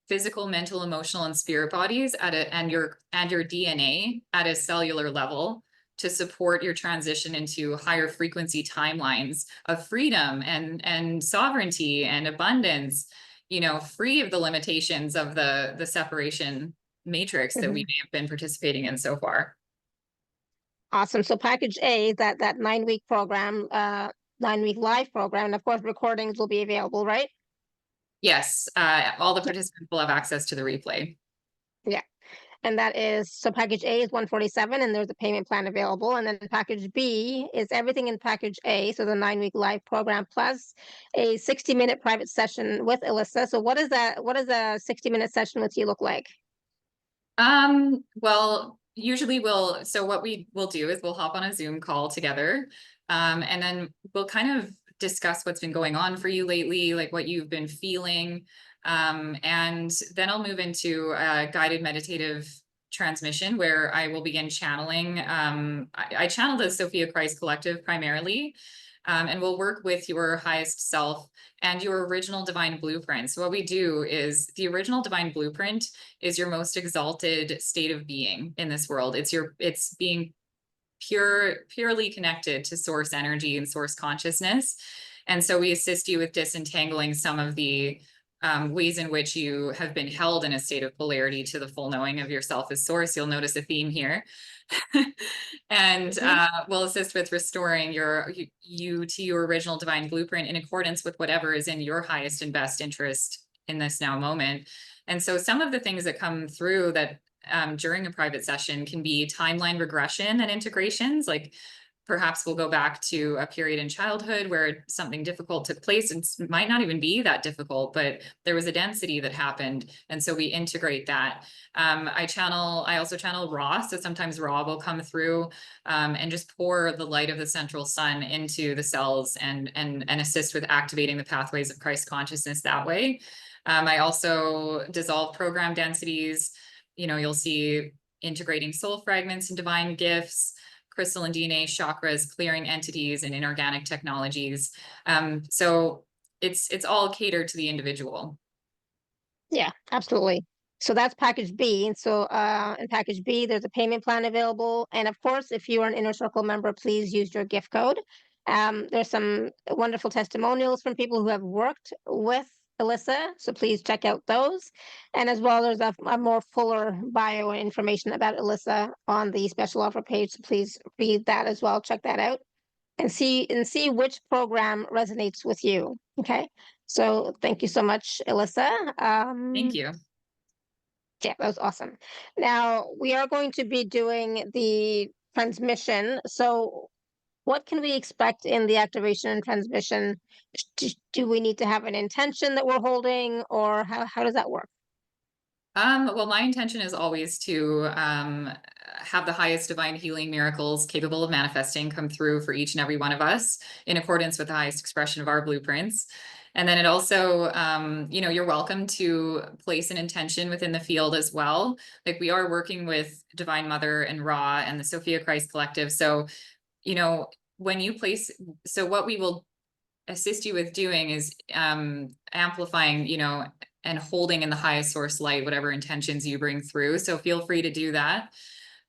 physical, mental, emotional, and spirit bodies and your DNA at a cellular level to support your transition into higher frequency timelines of freedom and sovereignty and abundance, you know, free of the limitations of the separation matrix that we may have been participating in so far. Awesome. So package A, that 9-week program, 9-week live program, and of course recordings will be available, right? Yes, all the participants will have access to the replay. Yeah. And that is, so package A is 147 and there's a payment plan available. And then package B is everything in package A. So the 9-week live program plus a 60-minute private session with Elisa. So what is that? What does a 60-minute session with you look like? Well, usually so what we will do is we'll hop on a Zoom call together. And then we'll kind of discuss what's been going on for you lately, like what you've been feeling. And then I'll move into a guided meditative transmission where I will begin channeling. I channel the Sophia Christ Collective primarily, and we'll work with your highest self and your original divine blueprint. So what we do is the original divine blueprint is your most exalted state of being in this world. It's being purely connected to source energy and source consciousness. And so we assist you with disentangling some of the ways in which you have been held in a state of polarity to the full knowing of yourself as source. You'll notice a theme here. And we'll assist with restoring you to your original divine blueprint in accordance with whatever is in your highest and best interest in this now moment. And so some of the things that come through that during a private session can be timeline regression and integrations, like perhaps we'll go back to a period in childhood where something difficult took place, and it might not even be that difficult, but there was a density that happened. And so we integrate that. I also channel Ra. So sometimes Ra will come through and just pour the light of the central sun into the cells and assist with activating the pathways of Christ consciousness that way. I also dissolve program densities. You know, you'll see integrating soul fragments and divine gifts, crystalline DNA, chakras, clearing entities, and inorganic technologies. So it's all catered to the individual. Yeah, absolutely. So that's package B. And so in package B, there's a payment plan available. And of course, if you are an Inner Circle member, please use your gift code. There's some wonderful testimonials from people who have worked with Elisa. So please check out those. And as well, there's a more fuller bio information about Elisa on the special offer page. So please read that as well. Check that out and see which program resonates with you. Okay. So thank you so much, Elisa. Thank you. Yeah, that was awesome. Now we are going to be doing the transmission. So what can we expect in the activation and transmission? Do we need to have an intention that we're holding, or how does that work? Well, my intention is always to have the highest divine healing miracles capable of manifesting come through for each and every one of us in accordance with the highest expression of our blueprints. And then it also, you know, you're welcome to place an intention within the field as well. Like we are working with Divine Mother and Ra and the Sophia Christ Collective. So, you know, when you place, so what we will assist you with doing is amplifying, you know, and holding in the highest source light whatever intentions you bring through. So feel free to do that.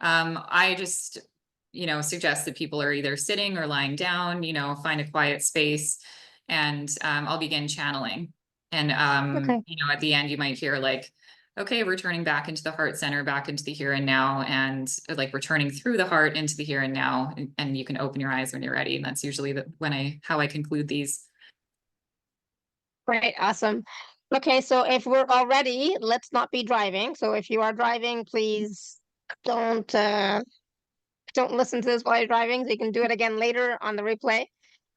I just, you know, suggest that people are either sitting or lying down, you know, find a quiet space, and I'll begin channeling. And, Okay. you know, at the end, you might hear like, okay, returning back into the heart center, back into the here and now, and like returning through the heart into the here and now. And you can open your eyes when you're ready. And that's usually how I conclude these. Great, awesome. Okay, so if we're all ready, let's not be driving. So if you are driving, please don't listen to this while you're driving. So you can do it again later on the replay,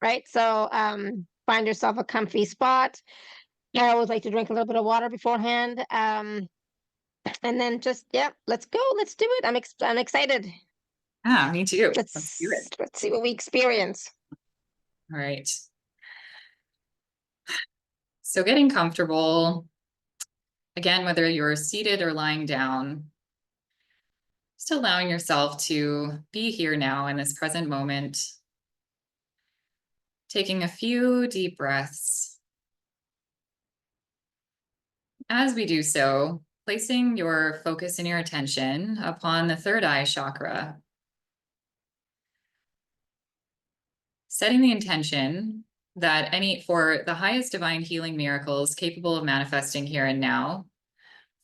right? So find yourself a comfy spot. I always like to drink a little bit of water beforehand. And then just let's go. Let's do it. I'm excited. Ah, me too. Let's do it. see what we experience. All right. So getting comfortable, again, whether you're seated or lying down, just allowing yourself to be here now in this present moment, taking a few deep breaths. As we do so, placing your focus and your attention upon the third eye chakra. Setting the intention that for the highest divine healing miracles capable of manifesting here and now,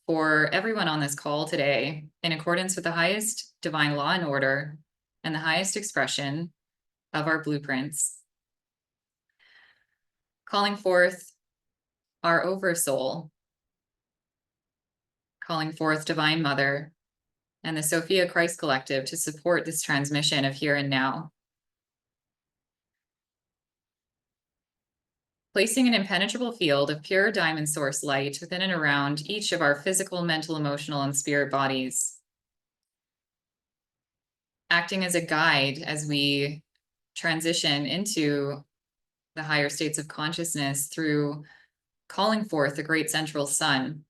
for everyone on this call today, in accordance with the highest divine law and order and the highest expression of our blueprints, calling forth our oversoul, calling forth Divine Mother and the Sophia Christ Collective to support this transmission of here and now. Placing an impenetrable field of pure diamond source light within and around each of our physical, mental, emotional, and spirit bodies. Acting as a guide as we transition into the higher states of consciousness through calling forth the great central sun.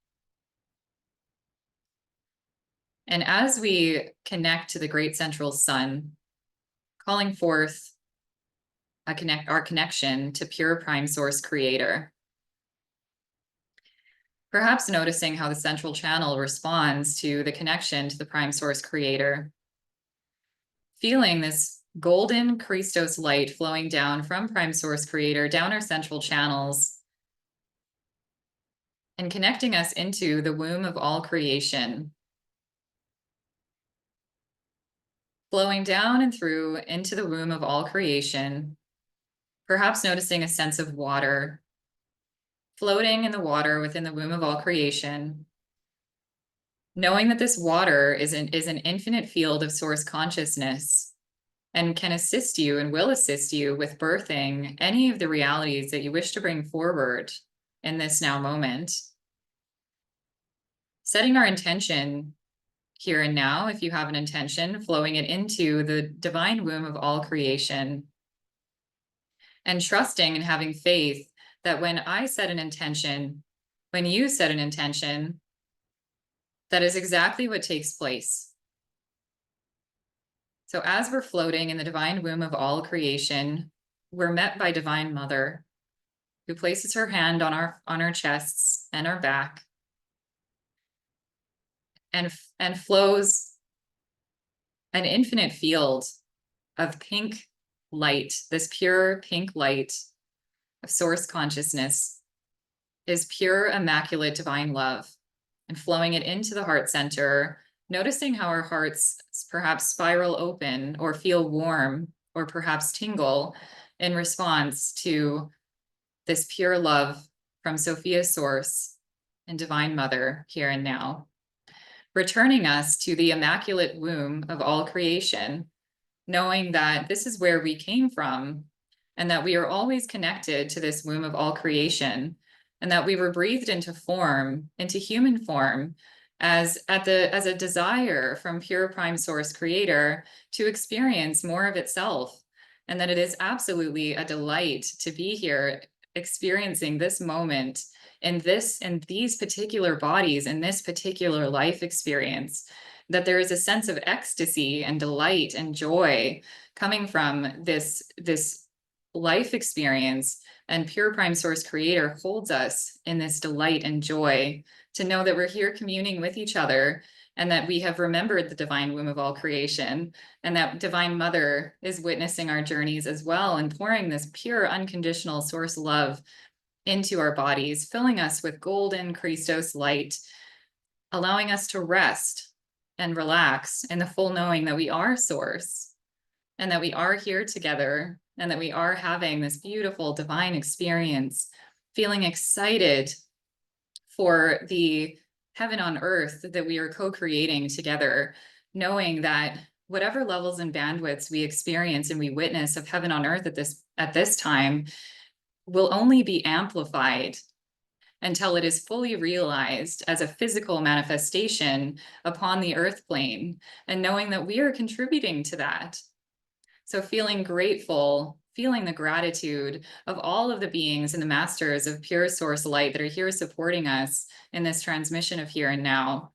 And as we connect to the great central sun, calling forth our connection to pure prime source creator. Perhaps noticing how the central channel responds to the connection to the prime source creator. Feeling this golden Christos light flowing down from prime source creator down our central channels and connecting us into the womb of all creation. Flowing down and through into the womb of all creation. Perhaps noticing a sense of water, floating in the water within the womb of all creation, knowing that this water is an infinite field of source consciousness and can assist you and will assist you with birthing any of the realities that you wish to bring forward in this now moment. Setting our intention here and now, if you have an intention, flowing it into the divine womb of all creation. And trusting and having faith that when I set an intention, when you set an intention, that is exactly what takes place. So as we're floating in the divine womb of all creation, we're met by Divine Mother, who places her hand on our chests and our back, and flows an infinite field of pink light. This pure pink light of source consciousness is pure, immaculate, divine love, and flowing it into the heart center, noticing how our hearts perhaps spiral open or feel warm or perhaps tingle in response to this pure love from Sophia's source and Divine Mother here and now, returning us to the immaculate womb of all creation, knowing that this is where we came from and that we are always connected to this womb of all creation, and that we were breathed into form, into human form, as a desire from pure prime source creator to experience more of itself, and that it is absolutely a delight to be here experiencing this moment in these particular bodies, in this particular life experience, that there is a sense of ecstasy and delight and joy coming from this life experience, and pure prime source creator holds us in this delight and joy to know that we're here communing with each other, and that we have remembered the divine womb of all creation, and that Divine Mother is witnessing our journeys as well and pouring this pure unconditional source love into our bodies, filling us with golden Christos light, allowing us to rest and relax in the full knowing that we are source, and that we are here together, and that we are having this beautiful divine experience, feeling excited for the heaven on earth that we are co-creating together, knowing that whatever levels and bandwidths we experience and we witness of heaven on earth at this time will only be amplified until it is fully realized as a physical manifestation upon the earth plane, and knowing that we are contributing to that. So feeling grateful feeling the gratitude of all of the beings and the masters of pure source light that are here supporting us in this transmission of here and now,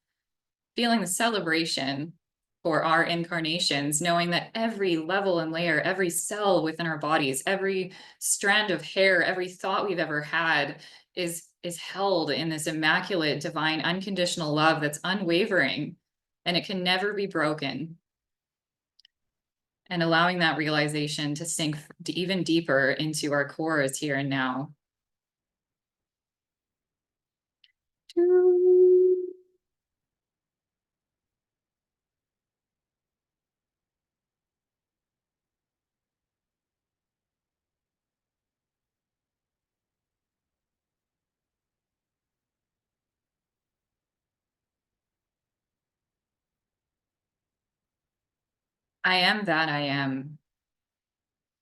feeling the celebration for our incarnations, knowing that every level and layer, every cell within our bodies, every strand of hair, every thought we've ever had is held in this immaculate, divine, unconditional love that's unwavering, and it can never be broken. And allowing that realization to sink even deeper into our cores here and now. I am that I am.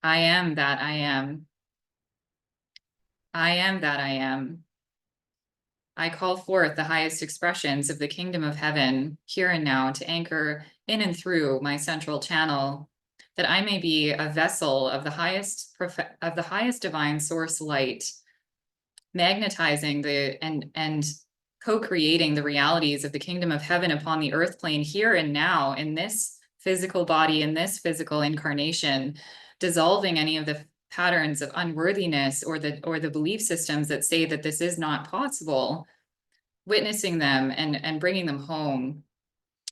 I am that I am. I am that I am. I call forth the highest expressions of the kingdom of heaven here and now to anchor in and through my central channel, that I may be a vessel of the highest divine source light, magnetizing and co-creating the realities of the kingdom of heaven upon the earth plane here and now in this physical body, in this physical incarnation, dissolving any of the patterns of unworthiness or the belief systems that say that this is not possible, witnessing them and bringing them home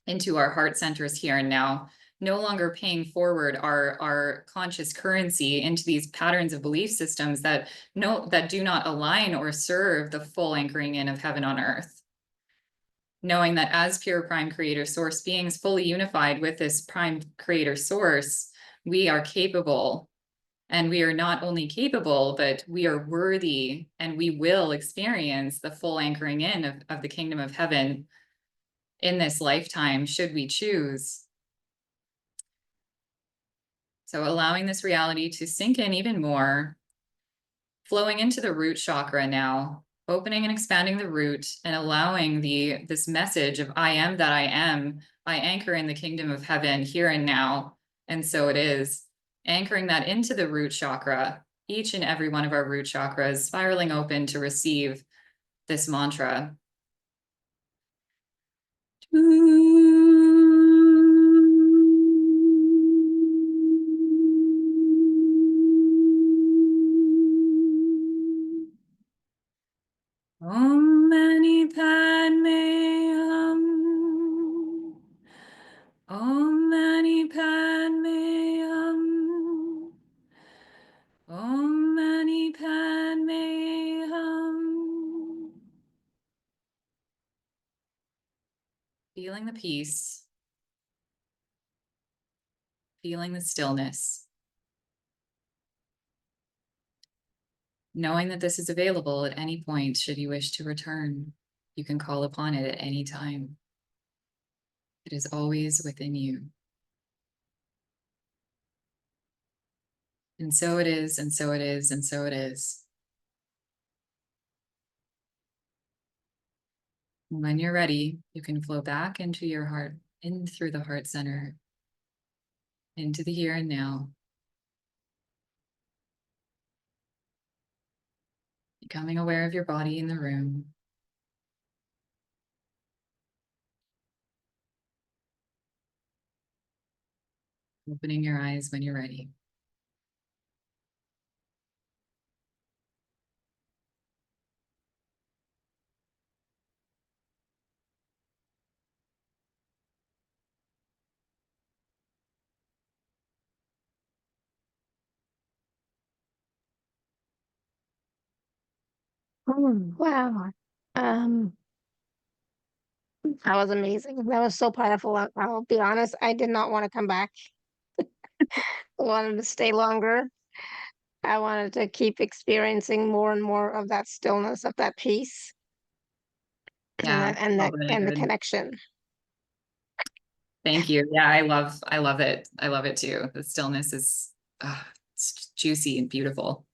into our heart centers here and now, no longer paying forward our conscious currency into these patterns of belief systems that do not align or serve the full anchoring in of heaven on earth. Knowing that as pure prime creator source beings fully unified with this prime creator source, we are capable. And we are not only capable, but we are worthy, and we will experience the full anchoring in of the kingdom of heaven in this lifetime, should we choose. So allowing this reality to sink in even more, flowing into the root chakra now, opening and expanding the root and allowing this message of I am that I am, I anchor in the kingdom of heaven here and now, and so it is. Anchoring that into the root chakra, each and every one of our root chakras spiraling open to receive this mantra. Om Mani Padme Hum. Om Mani Padme Hum. Om Mani Padme Hum. Feeling the peace, feeling the stillness, knowing that this is available at any point should you wish to return. You can call upon it at any time. It is always within you. And so it is, and so it is, and so it is. When you're ready, you can flow back into your heart, in through the heart center, into the here and now. Becoming aware of your body in the room. Opening your eyes when you're ready. Wow. That was amazing. That was so powerful. I'll be honest, I did not want to come back. I wanted to stay longer. I wanted to keep experiencing more and more of that stillness, of that peace, Yeah, and felt really the good. connection. Thank you. Yeah, I love it. I love it too. The stillness is it's juicy and beautiful.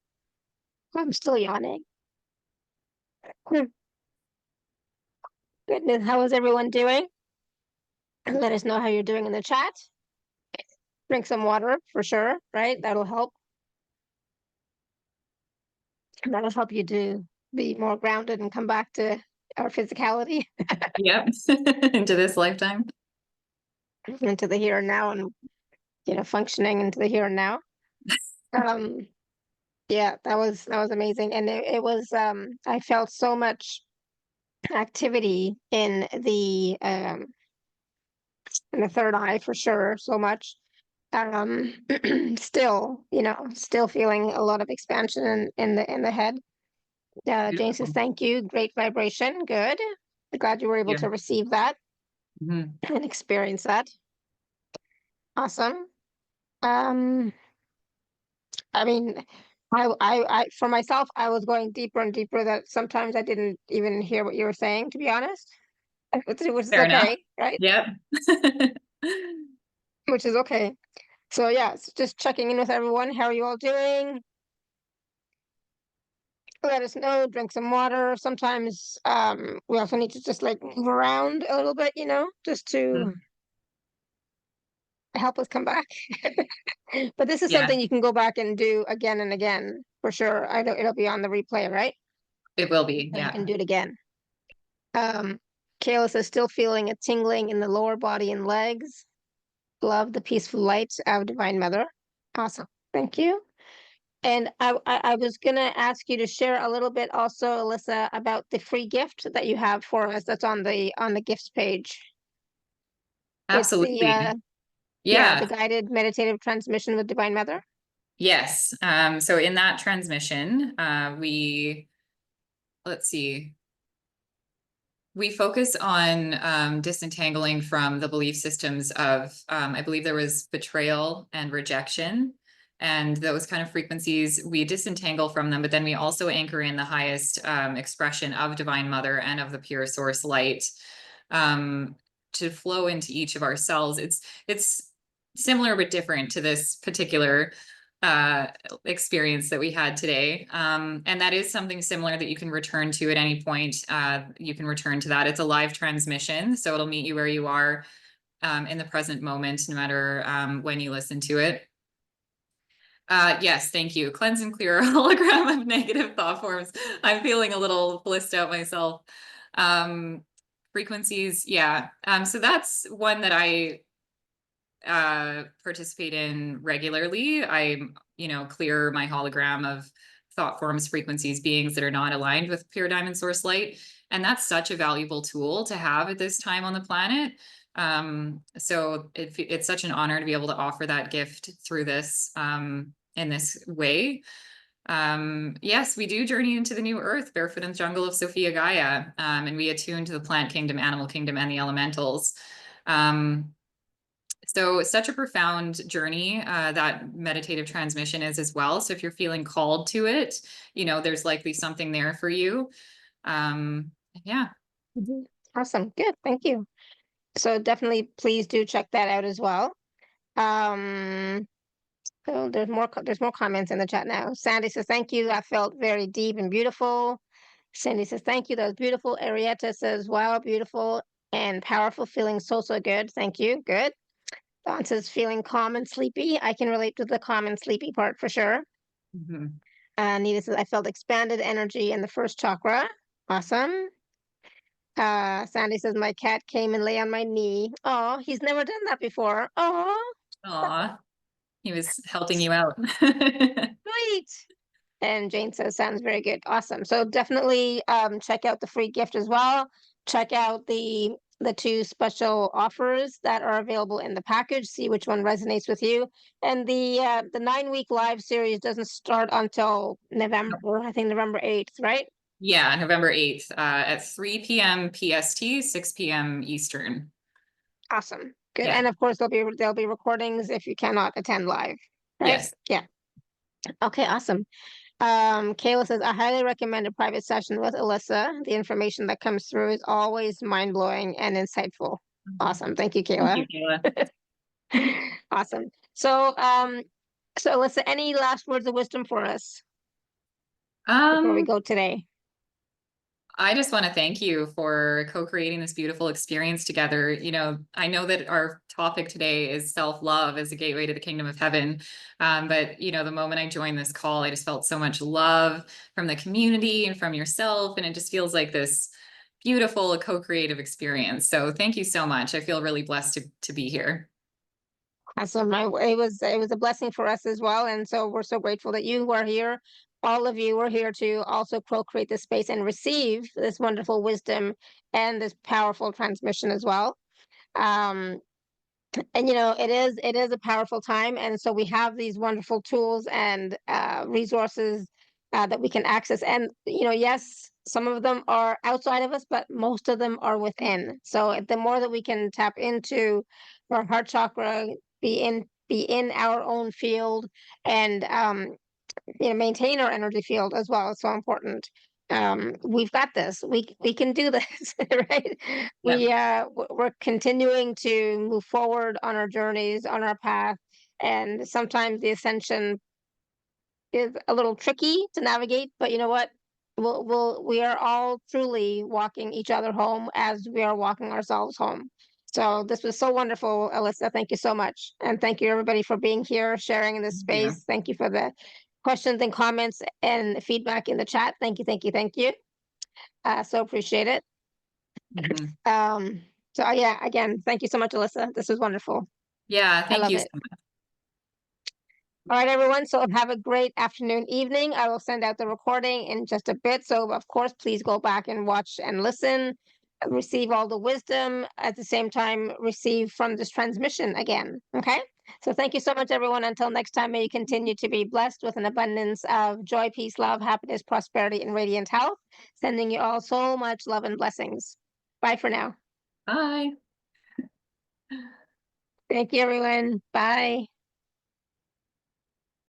I'm still yawning. Goodness, how is everyone doing? Let us know how you're doing in the chat. Drink some water for sure, right? That'll help. And that'll help you to be more grounded and come back to our physicality Yep. Into this lifetime. into the here and now, and functioning into the here and now. Yeah, that was amazing. And it was I felt so much activity in the third eye for sure, so much. Um still feeling a lot of expansion in the head. Jane says, Beautiful. thank you. Great vibration. Good. Glad you were able Yeah. to receive that Mhm. and experience that. Awesome. Um, I mean, for myself, I was going deeper and deeper that sometimes I didn't even hear what you were saying, to be honest, which is Fair enough. okay, right? Yep. Which is okay. So yeah, just checking in with everyone. How are you all doing? Let us know, drink some water. Sometimes we also need to just like move around a little bit, just to Mhm. help us come back. But this is Yeah, something you can go back and do again and again for sure. I know it'll be on the replay, right? it will be. So you Yeah. can do it again. Um, Kayla says, still feeling a tingling in the lower body and legs. Love the peaceful light of Divine Mother. Awesome. Thank you. And I was gonna ask you to share a little bit also, Alyssa, about the free gift that you have for us that's on the gifts page. It's the Absolutely. the Yeah. guided meditative transmission with Divine Mother. Yes. So in that transmission, let's see, we focus on disentangling from the belief systems of, I believe there was betrayal and rejection, and those kind of frequencies. We disentangle from them, but then we also anchor in the highest expression of Divine Mother and of the pure source light to flow into each of our cells. It's similar but different to this particular experience that we had today. And that is something similar that you can return to at any point. You can return to that. It's a live transmission, so it'll meet you where you are in the present moment, no matter when you listen to it. Yes, thank you. Cleanse and clear a hologram of negative thought forms. I'm feeling a little blissed out myself. Frequencies, yeah. So that's one that I participate in regularly. I, clear my hologram of thought forms, frequencies, beings that are not aligned with pure diamond source light. And that's such a valuable tool to have at this time on the planet. So it's such an honor to be able to offer that gift through this in this way. Yes, we do journey into the new earth, barefoot in the jungle of Sophia Gaia, and we attune to the plant kingdom, animal kingdom, and the elementals. So such a profound journey that meditative transmission is as well. So if you're feeling called to it, there's likely something there for you. Yeah. Mhm. Awesome. Good. Thank you. So definitely please do check that out as well. So there's more comments in the chat now. Sandy says, thank you. I felt very deep and beautiful. Sandy says, thank you. That was beautiful. Arietta says, wow, beautiful and powerful. Feeling so, so good. Thank you. Good. Dawn says, feeling calm and sleepy. I can relate to the calm and sleepy part for sure. Mhm. Nita says, I felt expanded energy in the first chakra. Awesome. Sandy says, my cat came and lay on my knee. Oh, he's never done that before. Oh, Aw, he was helping you out. sweet. And Jane says, sounds very good. Awesome. So definitely check out the free gift as well. Check out the two special offers that are available in the package. See which one resonates with you. And the 9-week live series doesn't start until November, I think November 8th, right? Yeah, November 8th at 3 p.m. PST, 6 p.m. Eastern. Awesome. Good. Yeah. And of course there'll be recordings if you cannot attend live. Right? Yes. Yeah. Okay, awesome. Kayla says, I highly recommend a private session with Elisa. The information that comes through is always mind-blowing and insightful. Awesome. Thank you, Thank Kayla. you, Kayla. Awesome. So, Elisa, any last words of wisdom for us before we Um, go today? I just want to thank you for co-creating this beautiful experience together. You know, I know that our topic today is self-love as a gateway to the kingdom of heaven. But, you know, the moment I joined this call, I just felt so much love from the community and from yourself. And it just feels like this beautiful co-creative experience. So thank you so much. I feel really blessed to be here. Awesome. It was a blessing for us as well, and so we're so grateful that you were here. All of you were here to also co-create this space and receive this wonderful wisdom and this powerful transmission as well. Um, and it is a powerful time, and so we have these wonderful tools and resources that we can access. And yes, some of them are outside of us, but most of them are within. So the more that we can tap into our heart chakra, be in our own field, and maintain our energy field as well. It's so important. We've got this. We can do this, right? Yep. We're continuing to move forward on our journeys, on our path, and sometimes the ascension is a little tricky to navigate. But you know what? We are all truly walking each other home as we are walking ourselves home. So this was so wonderful, Elisa. Thank you so much, and thank you everybody for being here, sharing in this Yeah. space. Thank you for the questions and comments and feedback in the chat. Thank you, thank you, thank you. So appreciate it. Mhm. So yeah, again, thank you so much, Elisa. This was wonderful. Yeah, I thank love you it. so much. All right, everyone. So have a great afternoon, evening. I will send out the recording in just a bit. So of course, please go back and watch and listen, receive all the wisdom at the same time, receive from this transmission again. Okay. So thank you so much, everyone. Until next time, may you continue to be blessed with an abundance of joy, peace, love, happiness, prosperity, and radiant health. Sending you all so much love and blessings. Bye for now. Bye. Thank you, everyone. Bye.